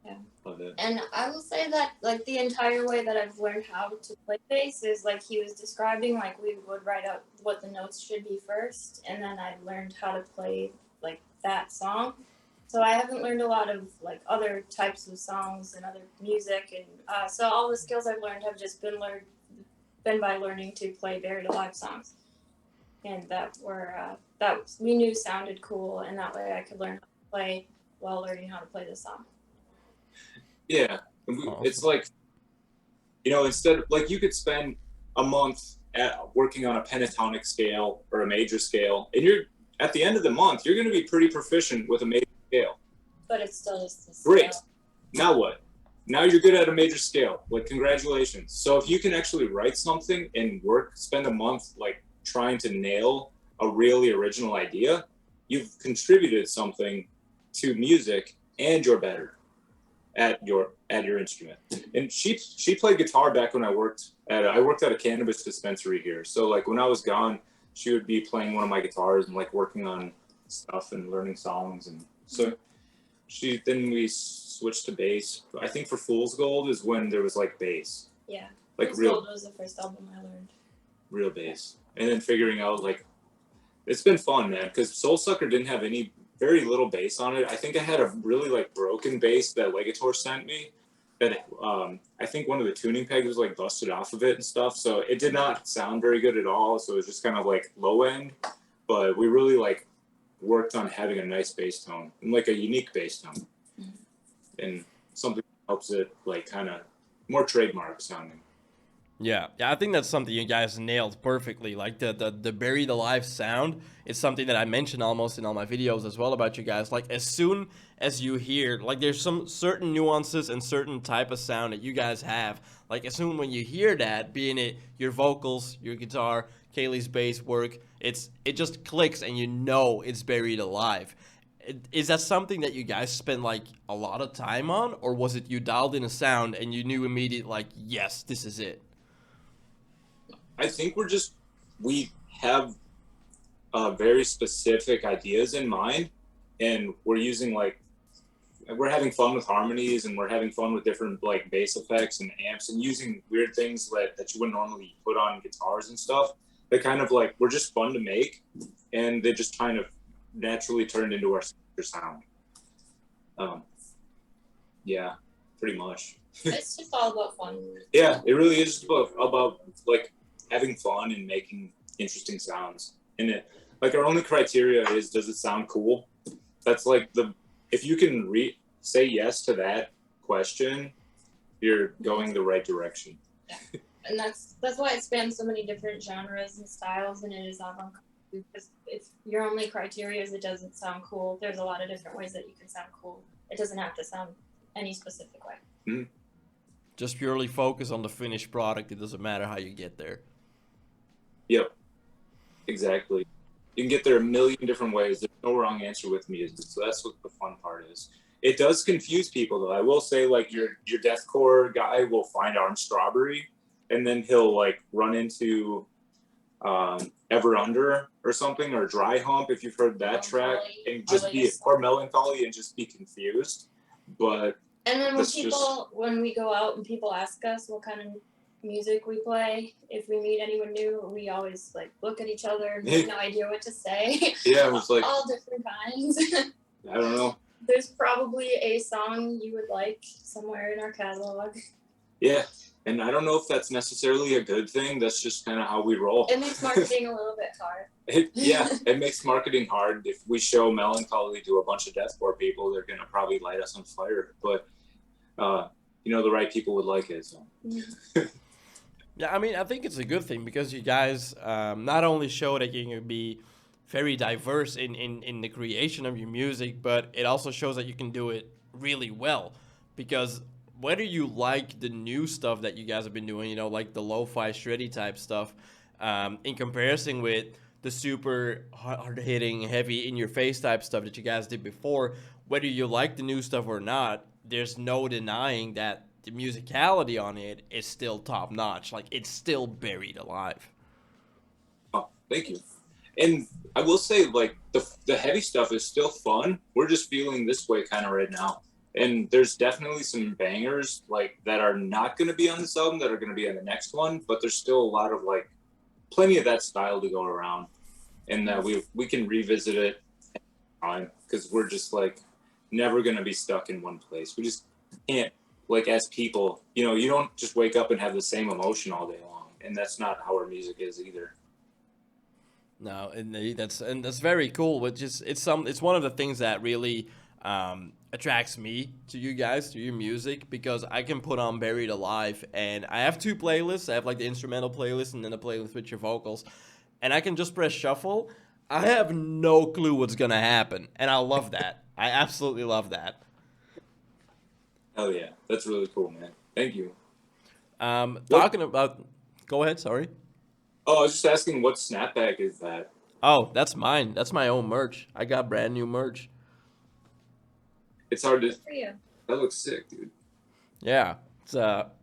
Yeah. Of it. And I will say that like the entire way that I've learned how to play bass is like he was describing, like we would write out what the notes should be first, and then I learned how to play like that song. So I haven't learned a lot of like other types of songs and other music, and so all the skills I've learned have just been by learning to play Buried Alive songs, and that we knew sounded cool, and that way I could learn how to play while learning how to play the song. Yeah, it's like, instead of like you could spend a month working on a pentatonic scale or a major scale, and you're at the end of the month you're going to be pretty proficient with a major scale. But it's still just the scale. Great. Now what? Now you're good at a major scale. Like, congratulations. So if you can actually write something and spend a month like trying to nail a really original idea, you've contributed something to music and you're better at at your instrument. And she played guitar back when I worked at a cannabis dispensary here. So like when I was gone, she would be playing one of my guitars and like working on stuff and learning songs. And so then we switched to bass. I think for Fool's Gold is when there was like bass. Yeah. Like Fool's real Gold was the first album I learned. Real bass. And then figuring out like, it's been fun, man, because Soul Sucker didn't have very little bass on it. I think I had a really like broken bass that Legator sent me that I think one of the tuning pegs was like busted off of it and stuff. So it did not sound very good at all. So it was just kind of like low end, but we really like worked on having a nice bass tone and like a unique bass tone and something that helps it like kind of more trademark sounding. Yeah, I think that's something you guys nailed perfectly. Like the Buried Alive sound is something that I mention almost in all my videos as well about you guys. Like as soon as you hear, like there's some certain nuances and certain type of sound that you guys have. Like as soon when you hear that, being it your vocals, your guitar, Kaylee's bass work, it just clicks and you know it's Buried Alive. Is that something that you guys spend like a lot of time on, or was it you dialed in a sound and you knew immediately like, yes, this is it? I think we have very specific ideas in mind, and we're having fun with harmonies, and we're having fun with different like bass effects and amps, and using weird things that you wouldn't normally put on guitars and stuff. They kind of like, we're just fun to make, and they just kind of naturally turned into our sound. Yeah, pretty much. It's just all about fun. Yeah, it really is just about like having fun and making interesting sounds. And it, like, our only criteria is, does it sound cool? That's like if you can say yes to that question, you're going the right direction. Yeah. And that's why it spans so many different genres and styles, and it is avant-garde, because if your only criteria is it doesn't sound cool, there's a lot of different ways that you can sound cool. It doesn't have to sound any specific way. Mm-hmm. Just purely focus on the finished product. It doesn't matter how you get there. Yep, exactly. You can get there a million different ways. There's no wrong answer with music, so that's what the fun part is. It does confuse people, though. I will say, like, your deathcore guy will find Armed Strawberry, and then he'll like run into Ever Under or something, or Dry Hump if you've heard that track, and just or Melancholy and just be confused. But and then when we go out and people ask us what kind of music we play, if we meet anyone new, we always like look at each other and have no idea what to say. Yeah, it was like all different kinds. I don't know. There's probably a song you would like somewhere in our catalog. Yeah, and I don't know if that's necessarily a good thing. That's just kind of how we roll. It makes marketing a little bit hard. It makes marketing hard. If we show Melancholy to a bunch of deathcore people, they're gonna probably light us on fire. But the right people would like it. So. Yeah, I mean, I think it's a good thing because you guys not only show that you can be very diverse in the creation of your music, but it also shows that you can do it really well. Because whether you like the new stuff that you guys have been doing, like the lo-fi shreddy type stuff, in comparison with the super hard-hitting, heavy in-your-face type stuff that you guys did before, whether you like the new stuff or not, there's no denying that the musicality on it is still top notch. Like, it's still Buried Alive. Oh, thank you. And I will say, like, the heavy stuff is still fun. We're just feeling this way kind of right now. And there's definitely some bangers like that are not going to be on this album that are going to be on the next one, but there's still a lot of like plenty of that style to go around, and that we can revisit it anytime, because we're just like never going to be stuck in one place. We just can't, like, as people, you don't just wake up and have the same emotion all day long, and that's not how our music is either. No, and that's very cool. Which is it's one of the things that really attracts me to you guys, to your music, because I can put on Buried Alive, and I have two playlists. I have like the instrumental playlist and then the playlist with your vocals, and I can just press shuffle. I have no clue what's gonna happen, and I love that. I absolutely love that. Oh yeah, that's really cool, man. Thank you. Talking about, go ahead. Sorry. Oh, I was just asking, what snapback is that? Oh, that's mine. That's my own merch. I got brand new merch. It's hard to. Good for you. That looks sick, dude. Yeah. It's,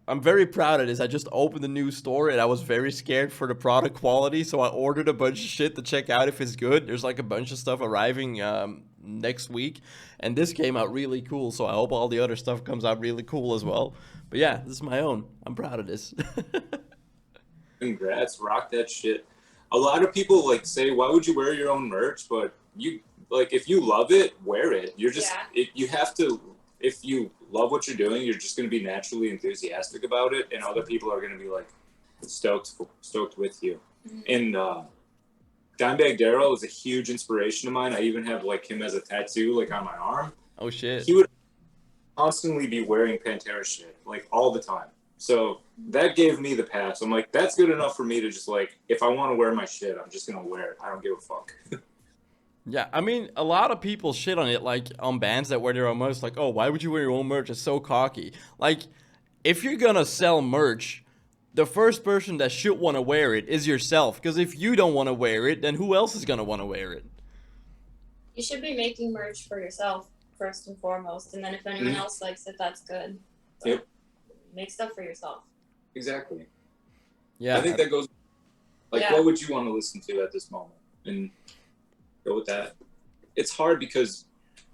I'm very proud of this. I just opened a new store and I was very scared for the product quality, so I ordered a bunch of shit to check out if it's good. There's like a bunch of stuff arriving next week, and this came out really cool, so I hope all the other stuff comes out really cool as well. But yeah, this is my own. I'm proud of this. Congrats, rock that shit. A lot of people like say, why would you wear your own merch? But you like, if you love it, wear it. You're just you have to. If you love what you're doing, you're just going to be naturally enthusiastic about it, and other people are going to be like stoked with you. And Dimebag Darrell is a huge inspiration of mine. I even have like him as a tattoo, like on my arm. Oh shit! He would constantly be wearing Pantera shit, like all the time. So that gave me the pass. I'm like, that's good enough for me to just like, if I want to wear my shit, I'm just gonna wear it. I don't give a fuck. Yeah, I mean, a lot of people shit on it, like, on bands that wear their own merch, like, oh, why would you wear your own merch? It's so cocky. Like, if you're gonna sell merch, the first person that should want to wear it is yourself, because if you don't want to wear it, then who else is gonna want to wear it? You should be making merch for yourself, first and foremost, and then if anyone else likes it, that's good. But Yep. make stuff for yourself. Exactly. Yeah. I think that goes, like, Yeah. what would you want to listen to at this moment? And go with that. It's hard because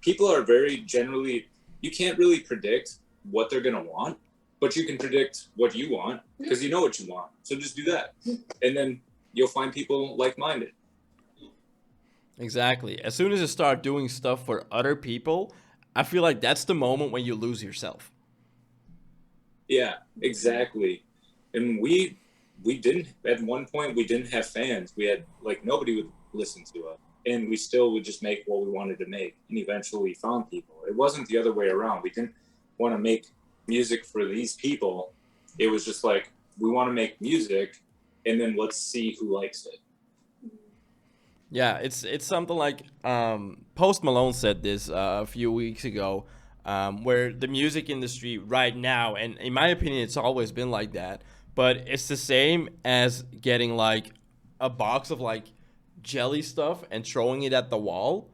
people are very generally, you can't really predict what they're going to want, but you can predict what you want because you know what you want. So just do that. And then you'll find people like-minded. Exactly. As soon as you start doing stuff for other people, I feel like that's the moment when you lose yourself. Yeah, exactly. And we didn't, at one point, we didn't have fans. We had, like, nobody would listen to us. And we still would just make what we wanted to make, and eventually found people. It wasn't the other way around. We didn't want to make music for these people. It was just like, we want to make music, and then let's see who likes it. Yeah, it's something like Post Malone said this a few weeks ago, where the music industry right now, and in my opinion, it's always been like that, but it's the same as getting like a box of like jelly stuff and throwing it at the wall,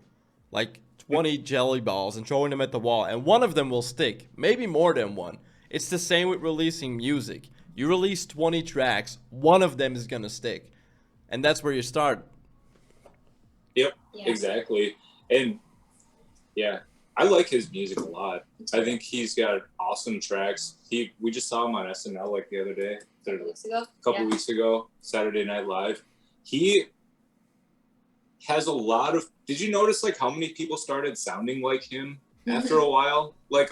like 20 jelly balls and throwing them at the wall, and one of them will stick, maybe more than one. It's the same with releasing music. You release 20 tracks, one of them is gonna stick, and that's where you start. Yep, Yeah. exactly. And yeah, I like his music a lot. I think he's got awesome tracks. We just saw him on SNL like the other day, a couple weeks ago, Saturday Night Live. He has a lot of, did you notice like how many people started sounding like him after a while? Like,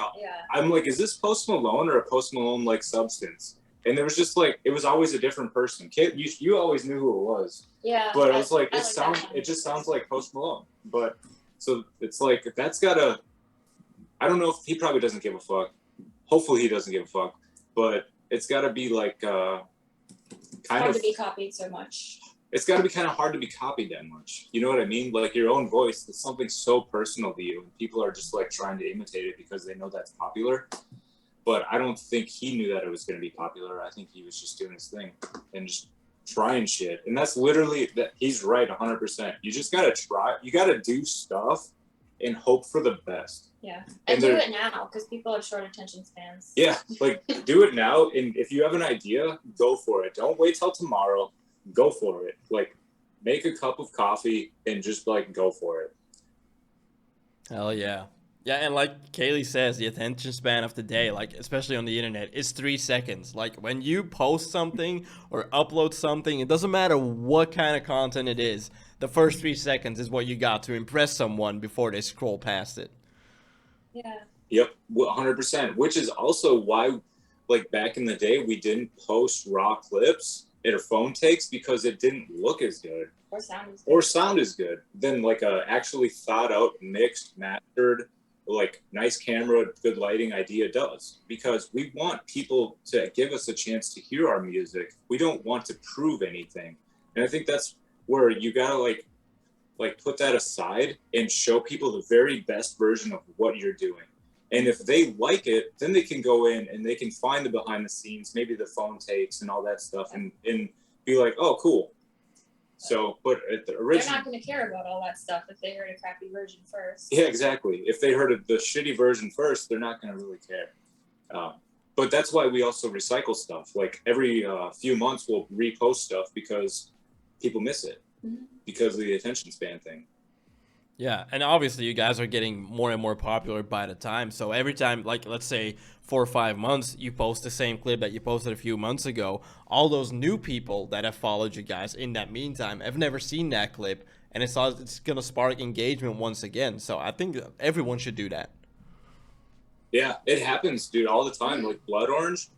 I'm like, is this Post Malone or a Post Malone like substance? And there was just like, it was always a different person. Kid, you always knew who it was. Yeah. But I was like, it just sounds like Post Malone. But so it's like, that's gotta, I don't know if he probably doesn't give a fuck. Hopefully he doesn't give a fuck. But it's gotta be like kind hard of to be copied so much. It's got to be kind of hard to be copied that much. You know what I mean? Like your own voice, it's something so personal to you. And people are just like trying to imitate it because they know that's popular. But I don't think he knew that it was going to be popular. I think he was just doing his thing and just trying shit. And that's literally, that he's right 100%. You just got to try. You got to do stuff and hope for the best. Yeah. And do it now because people have short attention spans. Yeah. Like do it now. And if you have an idea, go for it. Don't wait till tomorrow. Go for it. Like, make a cup of coffee and just like go for it. Hell yeah. Yeah, and like Kaylee says, the attention span of the day, like especially on the internet, is 3 seconds. Like when you post something or upload something, it doesn't matter what kind of content it is. The first 3 seconds is what you got to impress someone before they scroll past it. Yeah. Yep, 100%. Which is also why, like back in the day, we didn't post raw clips or phone takes because it didn't look as good or sound as good than like a actually thought out, mixed, mastered, like nice camera, good lighting idea does. Because we want people to give us a chance to hear our music. We don't want to prove anything. And I think that's where you gotta like put that aside and show people the very best version of what you're doing. And if they like it, then they can go in and they can find the behind the scenes, maybe the phone takes and all that stuff, and be like, oh, cool. So, but at the original, they're not going to care about all that stuff if they heard a crappy version first. Yeah, exactly. If they heard the shitty version first, they're not going to really care. but that's why we also recycle stuff. Like every few months we'll repost stuff because people miss it because of the attention span thing. Yeah, and obviously you guys are getting more and more popular by the time. So every time, like let's say 4 or 5 months, you post the same clip that you posted a few months ago, all those new people that have followed you guys in that meantime have never seen that clip, and it's going to spark engagement once again. So I think everyone should do that. Yeah, it happens, dude, all the time. Like Blood Orange,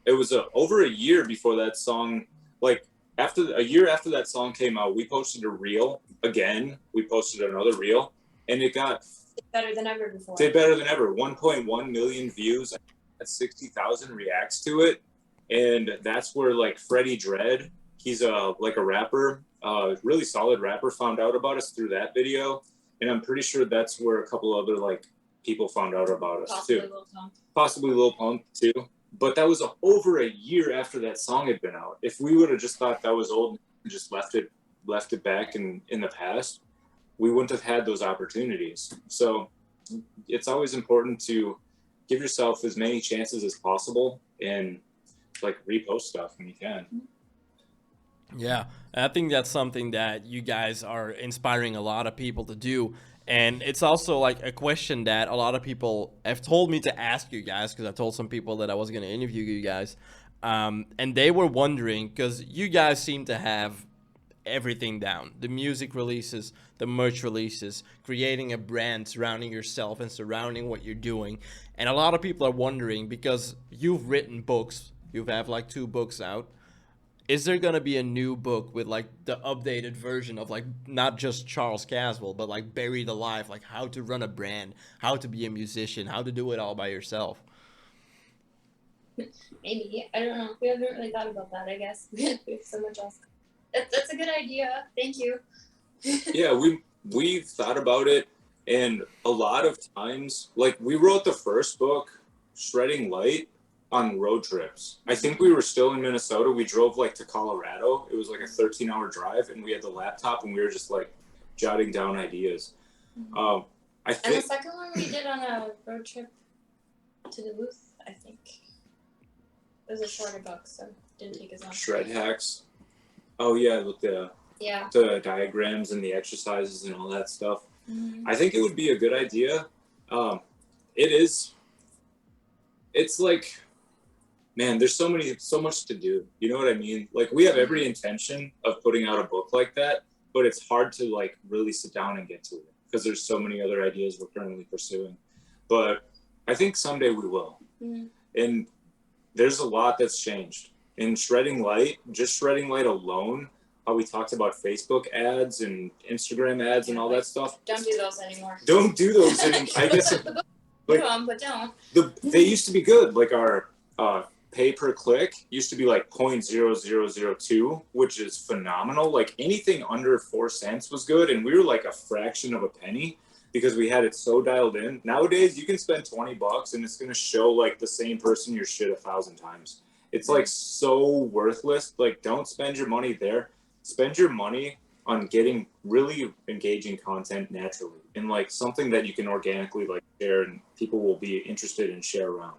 it was over a year before that song, like a year after that song came out, we posted a reel again. We posted another reel, and it got better than ever before. Did better than ever. 1.1 million views. 60,000 reacts to it, and that's where like Freddie Dredd, he's like a rapper, really solid rapper, found out about us through that video, and I'm pretty sure that's where a couple other like people found out about us too. Possibly Lil Pump too. But that was over a year after that song had been out. If we would have just thought that was old and just left it back in the past, we wouldn't have had those opportunities. So it's always important to give yourself as many chances as possible and like repost stuff when you can. Yeah, I think that's something that you guys are inspiring a lot of people to do. And it's also like a question that a lot of people have told me to ask you guys, because I told some people that I was going to interview you guys. And they were wondering, because you guys seem to have everything down: the music releases, the merch releases, creating a brand surrounding yourself and surrounding what you're doing. And a lot of people are wondering, because you've written books, you have like 2 books out. Is there going to be a new book with like the updated version of like not just Charles Caswell, but like Buried Alive, like how to run a brand, how to be a musician, how to do it all by yourself? Maybe. I don't know. We haven't really thought about that, I guess. We have so much else. That's a good idea. Thank you. Yeah, we've thought about it, and a lot of times, like we wrote the first book, Shredding Light, on road trips. I think we were still in Minnesota. We drove like to Colorado. It was like a 13-hour drive, and we had the laptop, and we were just like jotting down ideas. I think. And the second one we did on a road trip to Duluth, I think. It was a shorter book, so it didn't take as long. Shred Hacks. Oh yeah, with the diagrams and the exercises and all that stuff. I think it would be a good idea. It's like, man, there's so much to do. You know what I mean? Like we have every intention of putting out a book like that, but it's hard to like really sit down and get to it because there's so many other ideas we're currently pursuing. But I think someday we will. And there's a lot that's changed. In Shredding Light, just Shredding Light alone, how we talked about Facebook ads and Instagram ads and all that stuff. Don't do those anymore. Don't do those anymore. I guess but don't. They used to be good. Like our pay per click used to be like 0.0002, which is phenomenal. Like anything under 4 cents was good, and we were like a fraction of a penny because we had it so dialed in. Nowadays, you can spend $20 and it's gonna show like the same person your shit 1,000 times. It's like so worthless. Like don't spend your money there. Spend your money on getting really engaging content naturally and like something that you can organically like share and people will be interested in share around.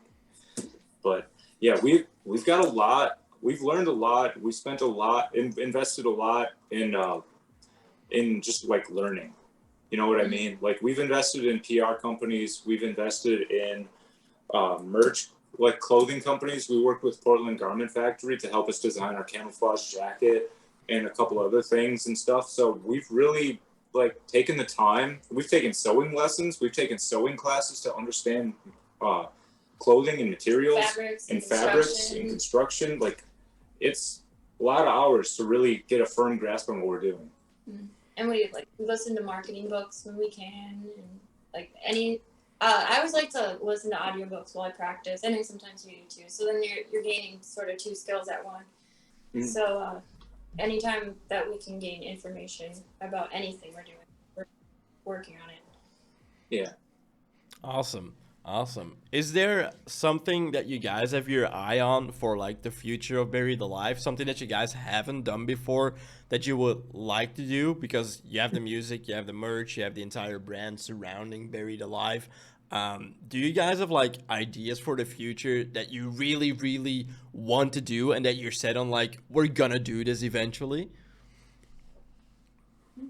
But yeah, we've got a lot. We've learned a lot. We spent a lot, invested a lot in just like learning. You know what I mean? Like we've invested in PR companies. We've invested in merch, like clothing companies. We worked with Portland Garment Factory to help us design our camouflage jacket and a couple other things and stuff. So we've really like taken the time. We've taken sewing lessons. We've taken sewing classes to understand clothing and materials and fabrics and construction. Like it's a lot of hours to really get a firm grasp on what we're doing. And we listen to marketing books when we can, and like any. I always like to listen to audiobooks while I practice. I know sometimes you do too. So then you're gaining sort of 2 skills at one. So anytime that we can gain information about anything we're doing, we're working on it. Yeah. Awesome. Is there something that you guys have your eye on for like the future of Buried Alive? Something that you guys haven't done before that you would like to do? Because you have the music, you have the merch, you have the entire brand surrounding Buried Alive. Do you guys have like ideas for the future that you really, really want to do and that you're set on like, we're gonna do this eventually?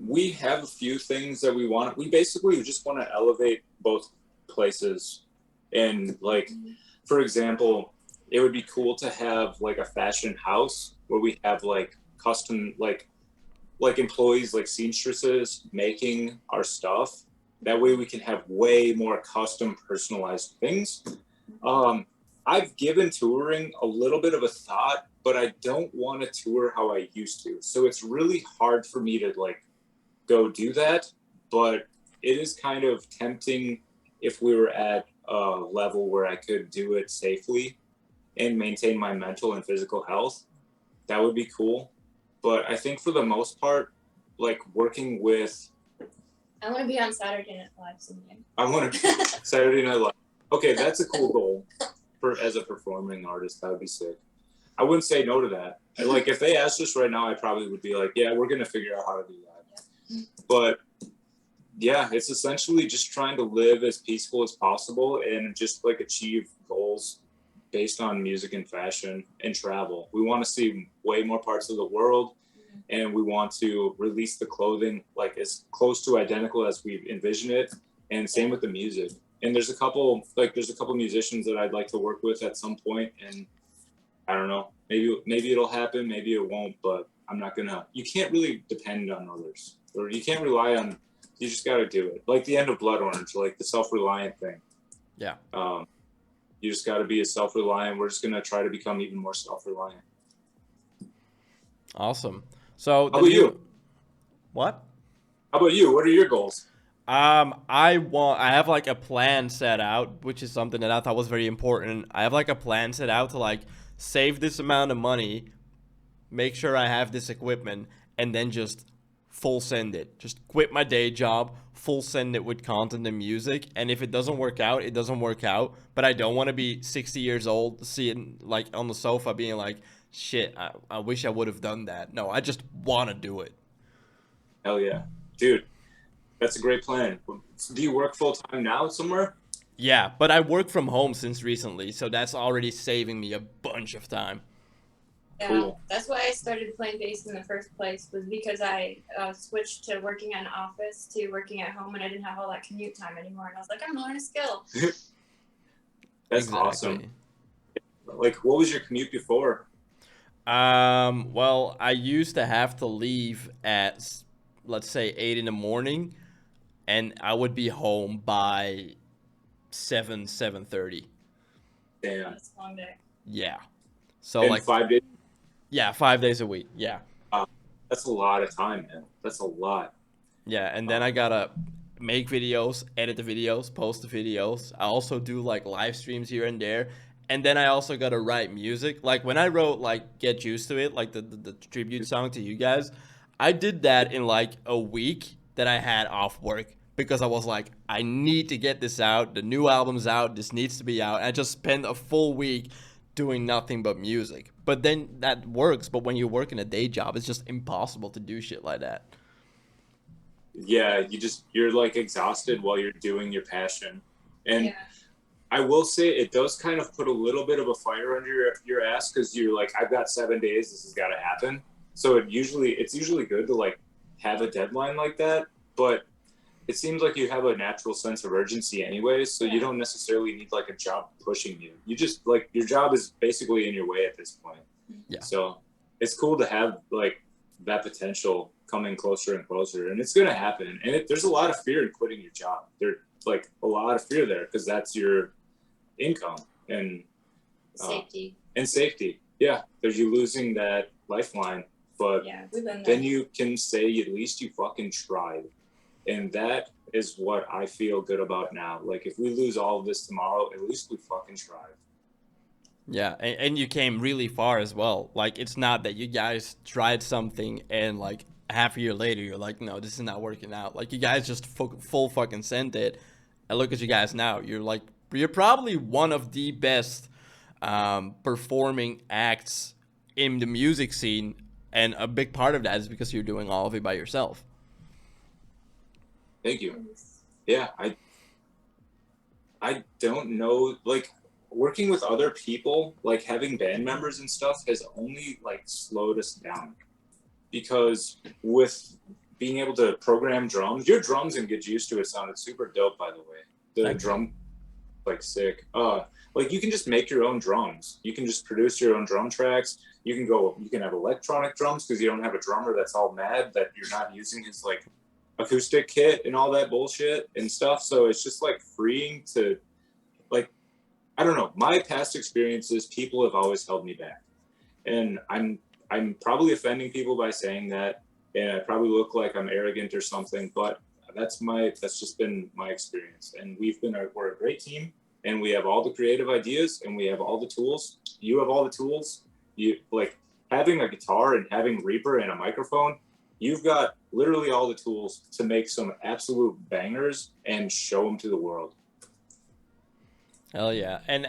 We have a few things that we want. We basically just want to elevate both places. And like, for example, it would be cool to have like a fashion house where we have like custom, like employees, like seamstresses making our stuff. That way we can have way more custom personalized things. I've given touring a little bit of a thought, but I don't want to tour how I used to. So it's really hard for me to like go do that, but it is kind of tempting if we were at a level where I could do it safely and maintain my mental and physical health. That would be cool. But I think for the most part, like working with, I want to be on Saturday Night Live someday. I want to Saturday Night Live. Okay, that's a cool goal for as a performing artist. That would be sick. I wouldn't say no to that. Like if they asked us right now, I probably would be like, yeah, we're gonna figure out how to do that. Yeah. But yeah, it's essentially just trying to live as peaceful as possible and just like achieve goals based on music and fashion and travel. We want to see way more parts of the world. And we want to release the clothing like as close to identical as we envision it, and same with the music. And there's a couple musicians that I'd like to work with at some point, and I don't know, maybe it'll happen, maybe it won't, but I'm not gonna. You can't really depend on others, or you can't rely on. You just got to do it, like the end of Blood Orange, like the self-reliant thing. Yeah. You just got to be a self-reliant. We're just gonna try to become even more self-reliant. Awesome. So how about you? What? How about you? What are your goals? I have like a plan set out, which is something that I thought was very important. I have like a plan set out to like save this amount of money, make sure I have this equipment, and then just full send it. Just quit my day job, full send it with content and music. And if it doesn't work out, it doesn't work out. But I don't want to be 60 years old, sitting like on the sofa being like, shit, I wish I would have done that. No, I just want to do it. Hell yeah. Dude, that's a great plan. Do you work full-time now somewhere? Yeah, but I work from home since recently, so that's already saving me a bunch of time. Yeah, cool. That's why I started playing bass in the first place, was because I switched to working in an office to working at home, and I didn't have all that commute time anymore. And I was like, I'm learning a skill. That's awesome. Like, what was your commute before? Well, I used to have to leave at, let's say, 8 in the morning, and I would be home by 7:30. Damn. That's a long day. Yeah. So and like 5 days? Yeah, 5 days a week. Yeah. That's a lot of time, man. That's a lot. Yeah, and then I gotta make videos, edit the videos, post the videos. I also do like live streams here and there. And then I also gotta write music. Like when I wrote like Get Used to It, like the tribute song to you guys, I did that in like a week that I had off work because I was like, I need to get this out. The new album's out. This needs to be out. And I just spent a full week doing nothing but music. But then that works. But when you work in a day job, it's just impossible to do shit like that. Yeah, you're like exhausted while you're doing your passion. And yeah. I will say it does kind of put a little bit of a fire under your ass because you're like, I've got 7 days, this has got to happen. So it's usually good to like have a deadline like that, but it seems like you have a natural sense of urgency anyways, so you don't necessarily need like a job pushing you. You just like your job is basically in your way at this point. Yeah. So it's cool to have like that potential coming closer and closer, and it's gonna happen. And there's a lot of fear in quitting your job. There's like a lot of fear there because that's your income and safety. Yeah, there's you losing that lifeline, but then you can say at least you fucking tried, and that is what I feel good about now. Like if we lose all of this tomorrow, at least we fucking tried. Yeah, and you came really far as well. Like it's not that you guys tried something and like half a year later you're like, no, this is not working out. Like you guys just full fucking sent it, and look at you guys now. You're probably one of the best performing acts in the music scene, and a big part of that is because you're doing all of it by yourself. Thank you. Yeah, I don't know, like working with other people, like having band members and stuff has only like slowed us down, because with being able to program drums, your drums and Get Used to It sounded super dope, by the way. The Thank you. drum, like sick. Like you can just make your own drums. You can just produce your own drum tracks. You can have electronic drums because you don't have a drummer that's all mad that you're not using his like acoustic kit and all that bullshit and stuff. So it's just like freeing to, like, I don't know. My past experiences, people have always held me back, and I'm probably offending people by saying that, and I probably look like I'm arrogant or something, but that's just been my experience. And we're a great team, and we have all the creative ideas, and we have all the tools. You have all the tools. You like having a guitar and having Reaper and a microphone. You've got literally all the tools to make some absolute bangers and show them to the world. Hell yeah. And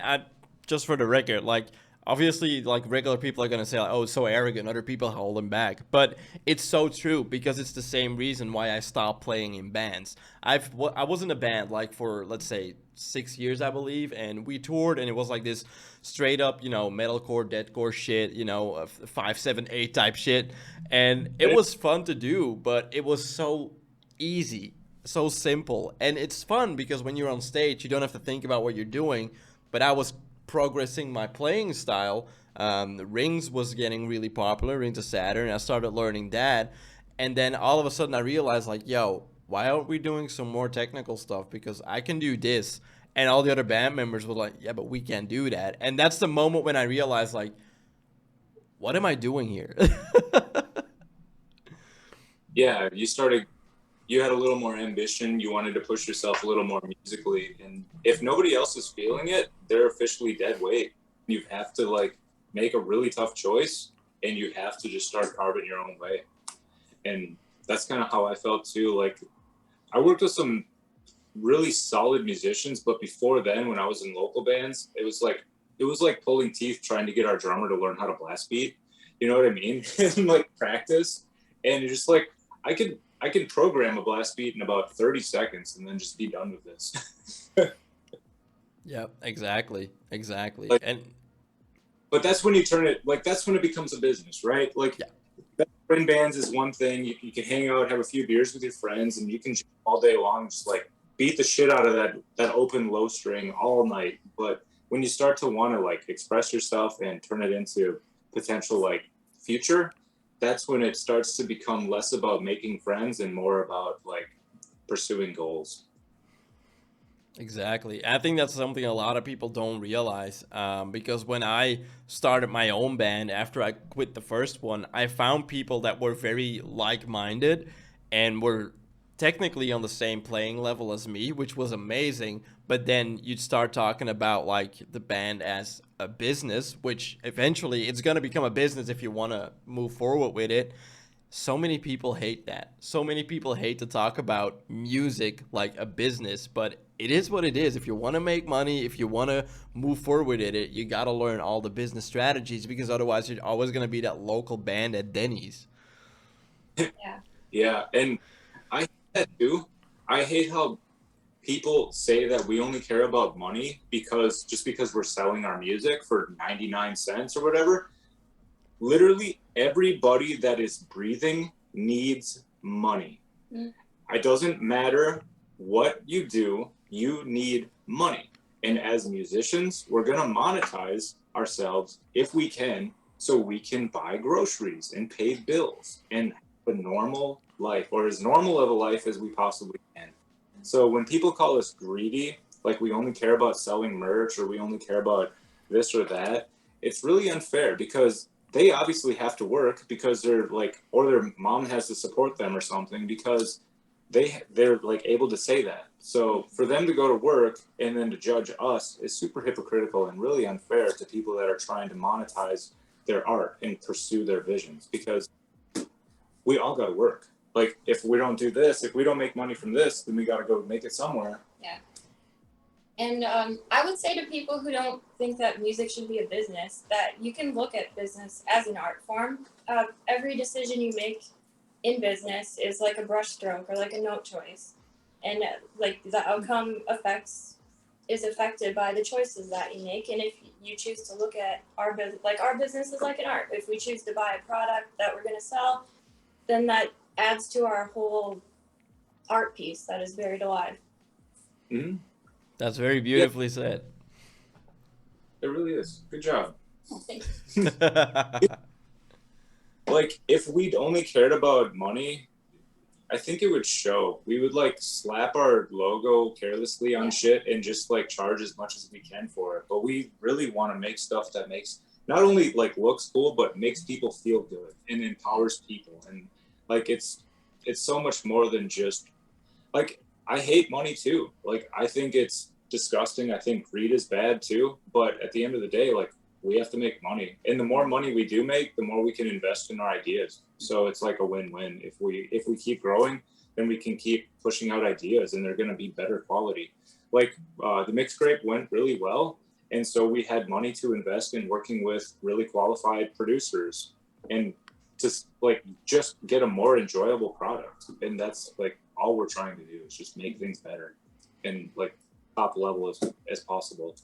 just for the record, like, obviously, like, regular people are going to say, like, oh, it's so arrogant, other people hold him back. But it's so true, because it's the same reason why I stopped playing in bands. I was in a band, like, for, let's say, 6 years, I believe, and we toured, and it was like this straight up, metalcore, deathcore shit, 5, 7, 8 type shit. And it was fun to do, but it was so easy, so simple. And it's fun because when you're on stage, you don't have to think about what you're doing. But I was progressing my playing style. Rings was getting really popular, Rings of Saturn. I started learning that. And then all of a sudden I realized, like, yo, why aren't we doing some more technical stuff? Because I can do this. And all the other band members were like, yeah, but we can't do that. And that's the moment when I realized, like, what am I doing here? Yeah, you had a little more ambition. You wanted to push yourself a little more musically. And if nobody else is feeling it, they're officially dead weight. You have to like make a really tough choice, and you have to just start carving your own way. And that's kind of how I felt too. Like I worked with some really solid musicians, but before then, when I was in local bands, it was like pulling teeth trying to get our drummer to learn how to blast beat. You know what I mean? And like practice. And you're just like, I can program a blast beat in about 30 seconds and then just be done with this. Yeah, exactly. Like, And but that's when you turn it, like, that's when it becomes a business, right? Like, yeah, friend bands is one thing. You can hang out, have a few beers with your friends, and you can all day long just like beat the shit out of that open low string all night. But when you start to want to like express yourself and turn it into potential like future, that's when it starts to become less about making friends and more about like pursuing goals. exactly. I think that's something a lot of people don't realize, because when I started my own band after I quit the first one, I found people that were very like-minded and were technically on the same playing level as me, which was amazing. But then you'd start talking about like the band as a business, which eventually it's going to become a business if you want to move forward with it. So many people hate that. So many people hate to talk about music like a business, but it is what it is. If you want to make money, if you want to move forward with it, you got to learn all the business strategies, because otherwise you're always going to be that local band at Denny's. Yeah. Yeah, and I hate that too. I hate how people say that we only care about money because we're selling our music for 99 cents or whatever. Literally everybody that is breathing needs money. It doesn't matter what you do, you need money. And as musicians, we're going to monetize ourselves if we can, so we can buy groceries and pay bills and have a normal life, or as normal of a life as we possibly can. So when people call us greedy, like we only care about selling merch or we only care about this or that, it's really unfair, because they obviously have to work because they're like, or their mom has to support them or something, because they're like able to say that. So for them to go to work and then to judge us is super hypocritical and really unfair to people that are trying to monetize their art and pursue their visions, because we all got to work. Like if we don't do this, if we don't make money from this, then we got to go make it somewhere. Yeah. And I would say to people who don't think that music should be a business, that you can look at business as an art form. Every decision you make in business is like a brushstroke or like a note choice. And like the outcome affects is affected by the choices that you make. And if you choose to look at our business, like our business is like an art. If we choose to buy a product that we're going to sell, then that adds to our whole art piece that is buried alive. Mm-hmm. That's very beautifully said. It really is. Good job. Oh, thank you. Like, if we'd only cared about money, I think it would show. We would like slap our logo carelessly on shit and just like charge as much as we can for it. But we really want to make stuff that makes not only like looks cool, but makes people feel good and empowers people. And like it's so much more than just like I hate money too. Like I think it's disgusting. I think greed is bad too. But at the end of the day, like we have to make money, and the more money we do make, the more we can invest in our ideas. So it's like a win-win. If we keep growing, then we can keep pushing out ideas, and they're going to be better quality. Like the mixed grape went really well, and so we had money to invest in working with really qualified producers, and just get a more enjoyable product. And that's like all we're trying to do is just make things better and like top level as possible.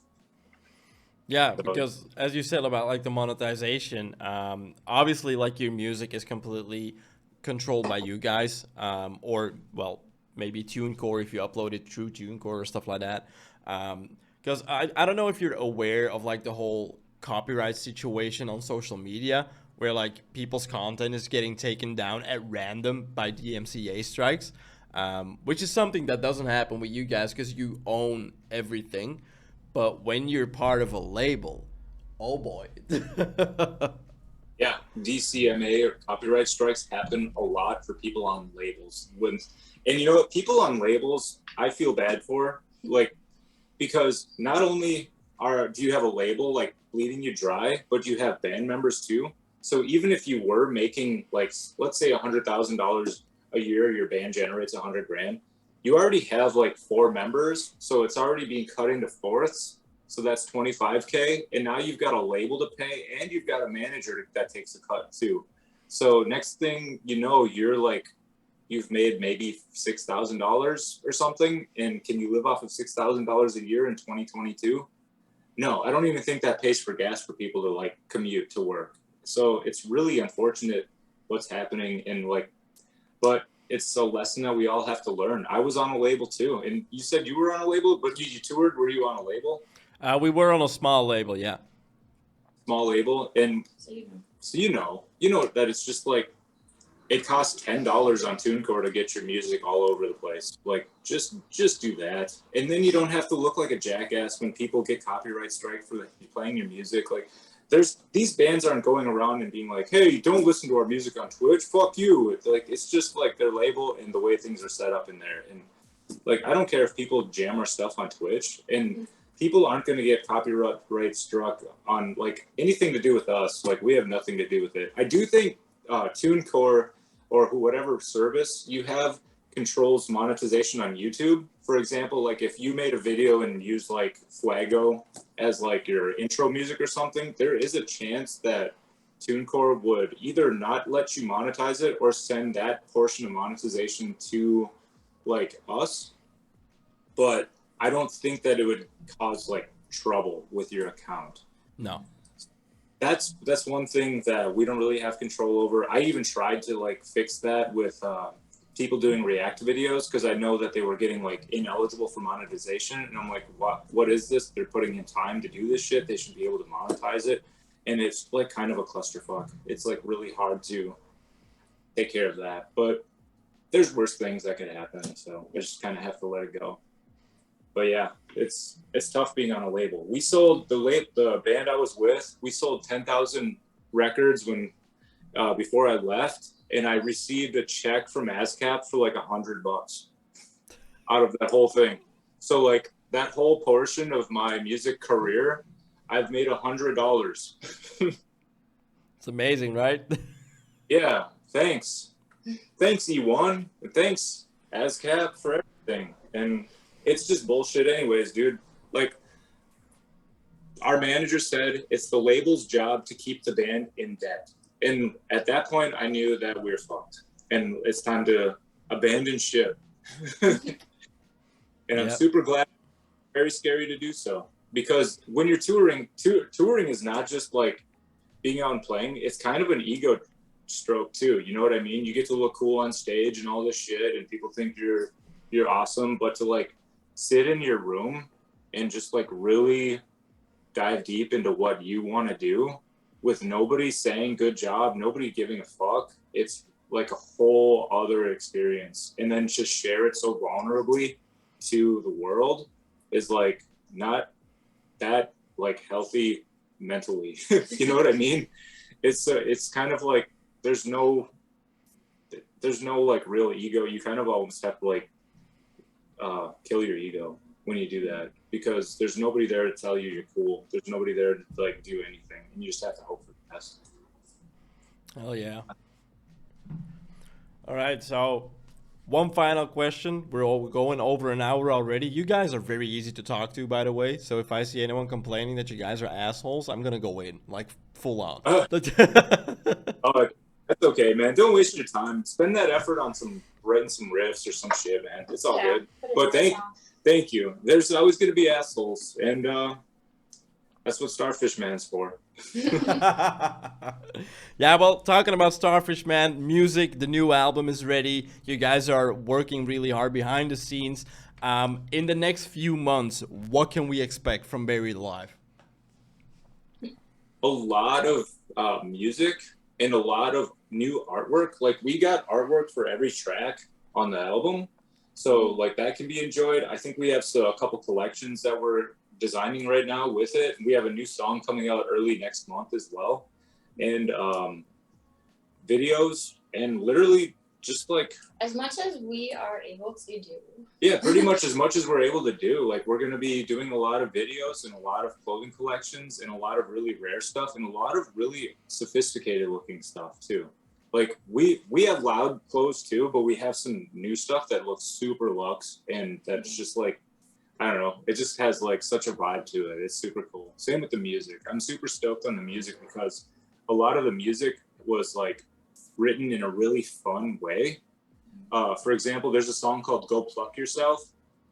Yeah, because as you said about like the monetization, obviously like your music is completely controlled by you guys, or well, maybe TuneCore if you upload it through TuneCore or stuff like that. Because I don't know if you're aware of like the whole copyright situation on social media where like people's content is getting taken down at random by DMCA strikes, which is something that doesn't happen with you guys because you own everything. But when you're part of a label, oh boy. Yeah, DCMA or copyright strikes happen a lot for people on labels. And you know what? People on labels, I feel bad for, like, because not only do you have a label like bleeding you dry, but you have band members too. So even if you were making like, let's say $100,000 a year, your band generates $100,000. You already have like 4 members, so it's already being cut into fourths. So that's $25K, and now you've got a label to pay, and you've got a manager that takes a cut too. So next thing you know, you've made maybe $6,000 or something, and can you live off of $6,000 a year in 2022? No, I don't even think that pays for gas for people to like commute to work. So it's really unfortunate what's happening, and like, but it's a lesson that we all have to learn. I was on a label too. And you said you were on a label, but you toured. Were you on a label? We were on a small label, yeah. Small label. And so you know that it's just like, it costs $10 on TuneCore to get your music all over the place. Like just do that. And then you don't have to look like a jackass when people get copyright strike for playing your music. Like these bands aren't going around and being like, hey, don't listen to our music on Twitch, fuck you. It's just like their label and the way things are set up in there. And like I don't care if people jam our stuff on Twitch, and people aren't going to get copyright struck on like anything to do with us. Like we have nothing to do with it. I do think TuneCore or whatever service you have controls monetization on YouTube. For example, like if you made a video and used like Fuego as like your intro music or something, there is a chance that TuneCore would either not let you monetize it or send that portion of monetization to like us. But I don't think that it would cause like trouble with your account. No. That's one thing that we don't really have control over. I even tried to like fix that with people doing React videos because I know that they were getting like ineligible for monetization, and I'm like, what is this? They're putting in time to do this shit. They should be able to monetize it, and it's like kind of a clusterfuck. It's like really hard to take care of that, but there's worse things that could happen, so I just kind of have to let it go. But yeah, it's tough being on a label. We sold the band I was with. We sold 10,000 records when before I left, and I received a check from ASCAP for like $100 out of that whole thing. So like that whole portion of my music career, I've made $100. It's amazing, right? Yeah, thanks E1, and thanks ASCAP for everything. And it's just bullshit anyways, dude. Like, our manager said it's the label's job to keep the band in debt. And at that point, I knew that we were fucked. And it's time to abandon ship. And I'm super glad very scary to do so, because when you're touring is not just like being out and playing. It's kind of an ego stroke too. You know what I mean? You get to look cool on stage and all this shit, and people think you're awesome. But to like sit in your room and just like really dive deep into what you want to do with nobody saying good job, nobody giving a fuck, it's like a whole other experience. And then just share it so vulnerably to the world is like not that like healthy mentally. You know what I mean? It's kind of like there's no like real ego. You kind of almost have to like kill your ego when you do that, because there's nobody there to tell you you're cool. There's nobody there to like do anything, and you just have to hope for the best. Hell yeah. All right, so one final question. We're all going over an hour already. You guys are very easy to talk to, by the way. So if I see anyone complaining that you guys are assholes, I'm gonna go in like full on. Oh, that's okay, man. Don't waste your time. Spend that effort on writing some riffs or some shit, man. It's all good. But thank you. There's always gonna be assholes, and that's what Starfish Man's for. Yeah, well, talking about Starfish Man, music, the new album is ready. You guys are working really hard behind the scenes. In the next few months, what can we expect from Buried Alive? A lot of music and a lot of new artwork. Like, we got artwork for every track on the album, so like that can be enjoyed. I think we have a couple collections that we're designing right now with it. We have a new song coming out early next month as well, and videos, and literally just like as much as we are able to do. Yeah, pretty much as much as we're able to do. Like, we're going to be doing a lot of videos and a lot of clothing collections and a lot of really rare stuff and a lot of really sophisticated looking stuff too. Like, we have loud clothes too, but we have some new stuff that looks super luxe, and that's just like, I don't know, it just has like such a vibe to it. It's super cool. Same with the music. I'm super stoked on the music because a lot of the music was like written in a really fun way. For example, there's a song called Go Pluck Yourself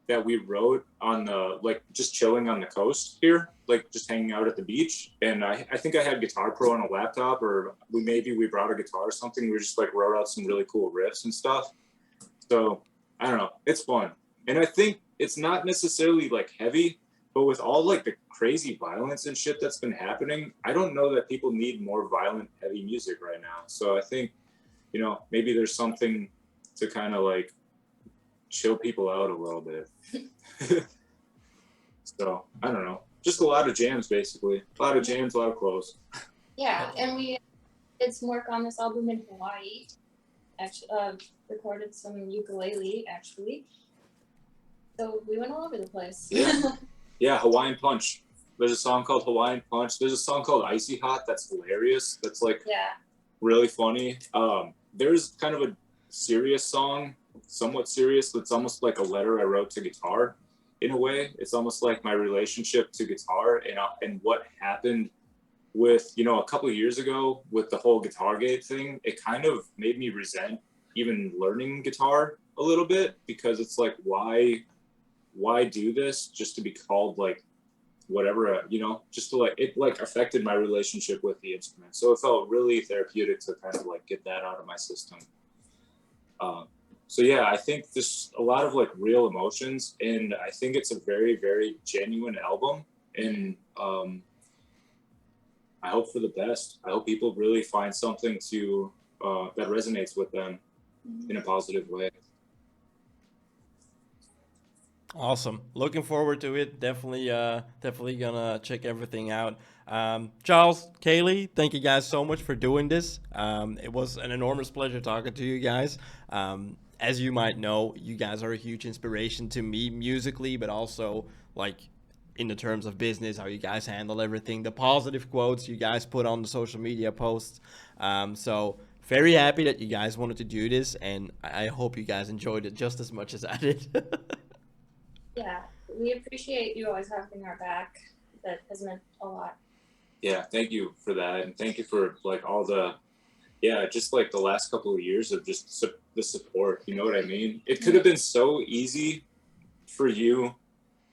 that we wrote on the, like, just chilling on the coast here, like just hanging out at the beach. And I think I had Guitar Pro on a laptop, or we brought a guitar or something. We just like wrote out some really cool riffs and stuff. So I don't know, it's fun. And I think it's not necessarily like heavy, but with all like the crazy violence and shit that's been happening, I don't know that people need more violent, heavy music right now. So I think, you know, maybe there's something to kind of like chill people out a little bit. So I don't know, just a lot of jams, basically. A lot of jams, a lot of clothes. Yeah, and we did some work on this album in Hawaii. Actually, recorded some ukulele, actually. So we went all over the place. Yeah, Hawaiian Punch. There's a song called Hawaiian Punch. There's a song called Icy Hot that's hilarious. That's like really funny. There's kind of a serious song, somewhat serious. It's almost like a letter I wrote to guitar in a way. It's almost like my relationship to guitar and what happened with, you know, a couple of years ago with the whole Guitargate thing. It kind of made me resent even learning guitar a little bit, because it's like, why do this just to be called like whatever, you know, just to like, it like affected my relationship with the instrument. So it felt really therapeutic to kind of like get that out of my system. So yeah, I think there's a lot of like real emotions, and I think it's a very, very genuine album, and I hope for the best. I hope people really find something to that resonates with them in a positive way. Awesome. Looking forward to it. Definitely gonna check everything out. Charles, Kaylee, thank you guys so much for doing this. It was an enormous pleasure talking to you guys. As you might know, you guys are a huge inspiration to me musically, but also like in the terms of business, how you guys handle everything, the positive quotes you guys put on the social media posts. So very happy that you guys wanted to do this, and I hope you guys enjoyed it just as much as I did. Yeah, we appreciate you always having our back. That has meant a lot. Yeah, thank you for that, and thank you for like all the, just like the last couple of years of just the support. You know what I mean? It could have been so easy for you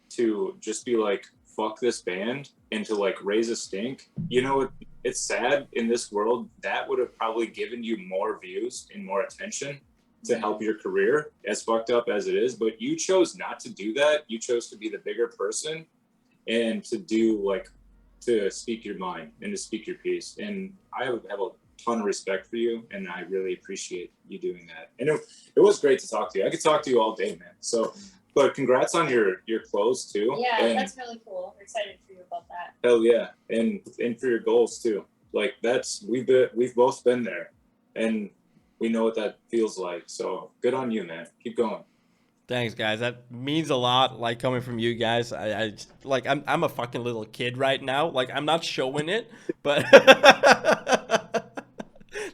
to just be like, fuck this band, and to like raise a stink. You know, it's sad in this world that would have probably given you more views and more attention to help your career, as fucked up as it is. But you chose not to do that. You chose to be the bigger person and to do like, to speak your mind and to speak your piece. And I have a ton of respect for you, and I really appreciate you doing that. And it was great to talk to you. I could talk to you all day, man. So, but congrats on your clothes too. Yeah, and that's really cool. We're excited for you about that. hell yeah, and for your goals too. Like we've both been there, and we know what that feels like. So good on you, man. Keep going. Thanks, guys. That means a lot. Like coming from you guys, I'm a fucking little kid right now. Like I'm not showing it, but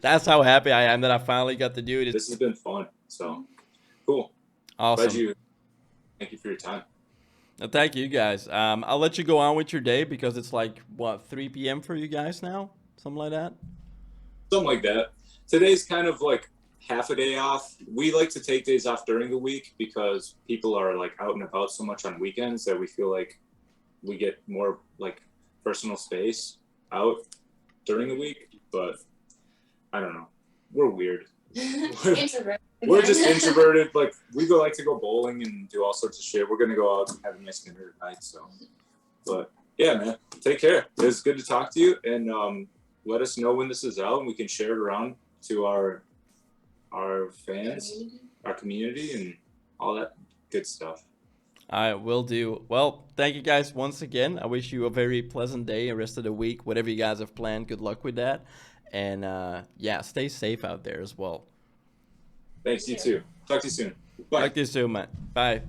that's how happy I am that I finally got to do it. This has been fun. So cool. Awesome. Thank you for your time. Thank you, guys. I'll let you go on with your day because it's like what 3 p.m. for you guys now, something like that. Something like that. Today's kind of like half a day off. We like to take days off during the week because people are like out and about so much on weekends that we feel like we get more like personal space out during the week. But I don't know. We're weird. We're just introverted. Like we like to go bowling and do all sorts of shit. We're gonna go out and have a nice dinner tonight. So, but yeah, man, take care. It was good to talk to you, and let us know when this is out, and we can share it around to our fans, our community, and all that good stuff. I will do. Well, thank you guys once again. I wish you a very pleasant day and rest of the week. Whatever you guys have planned, good luck with that. And yeah, stay safe out there as well. Thanks, you too. Talk to you soon. Bye. Talk to you soon, man. Bye.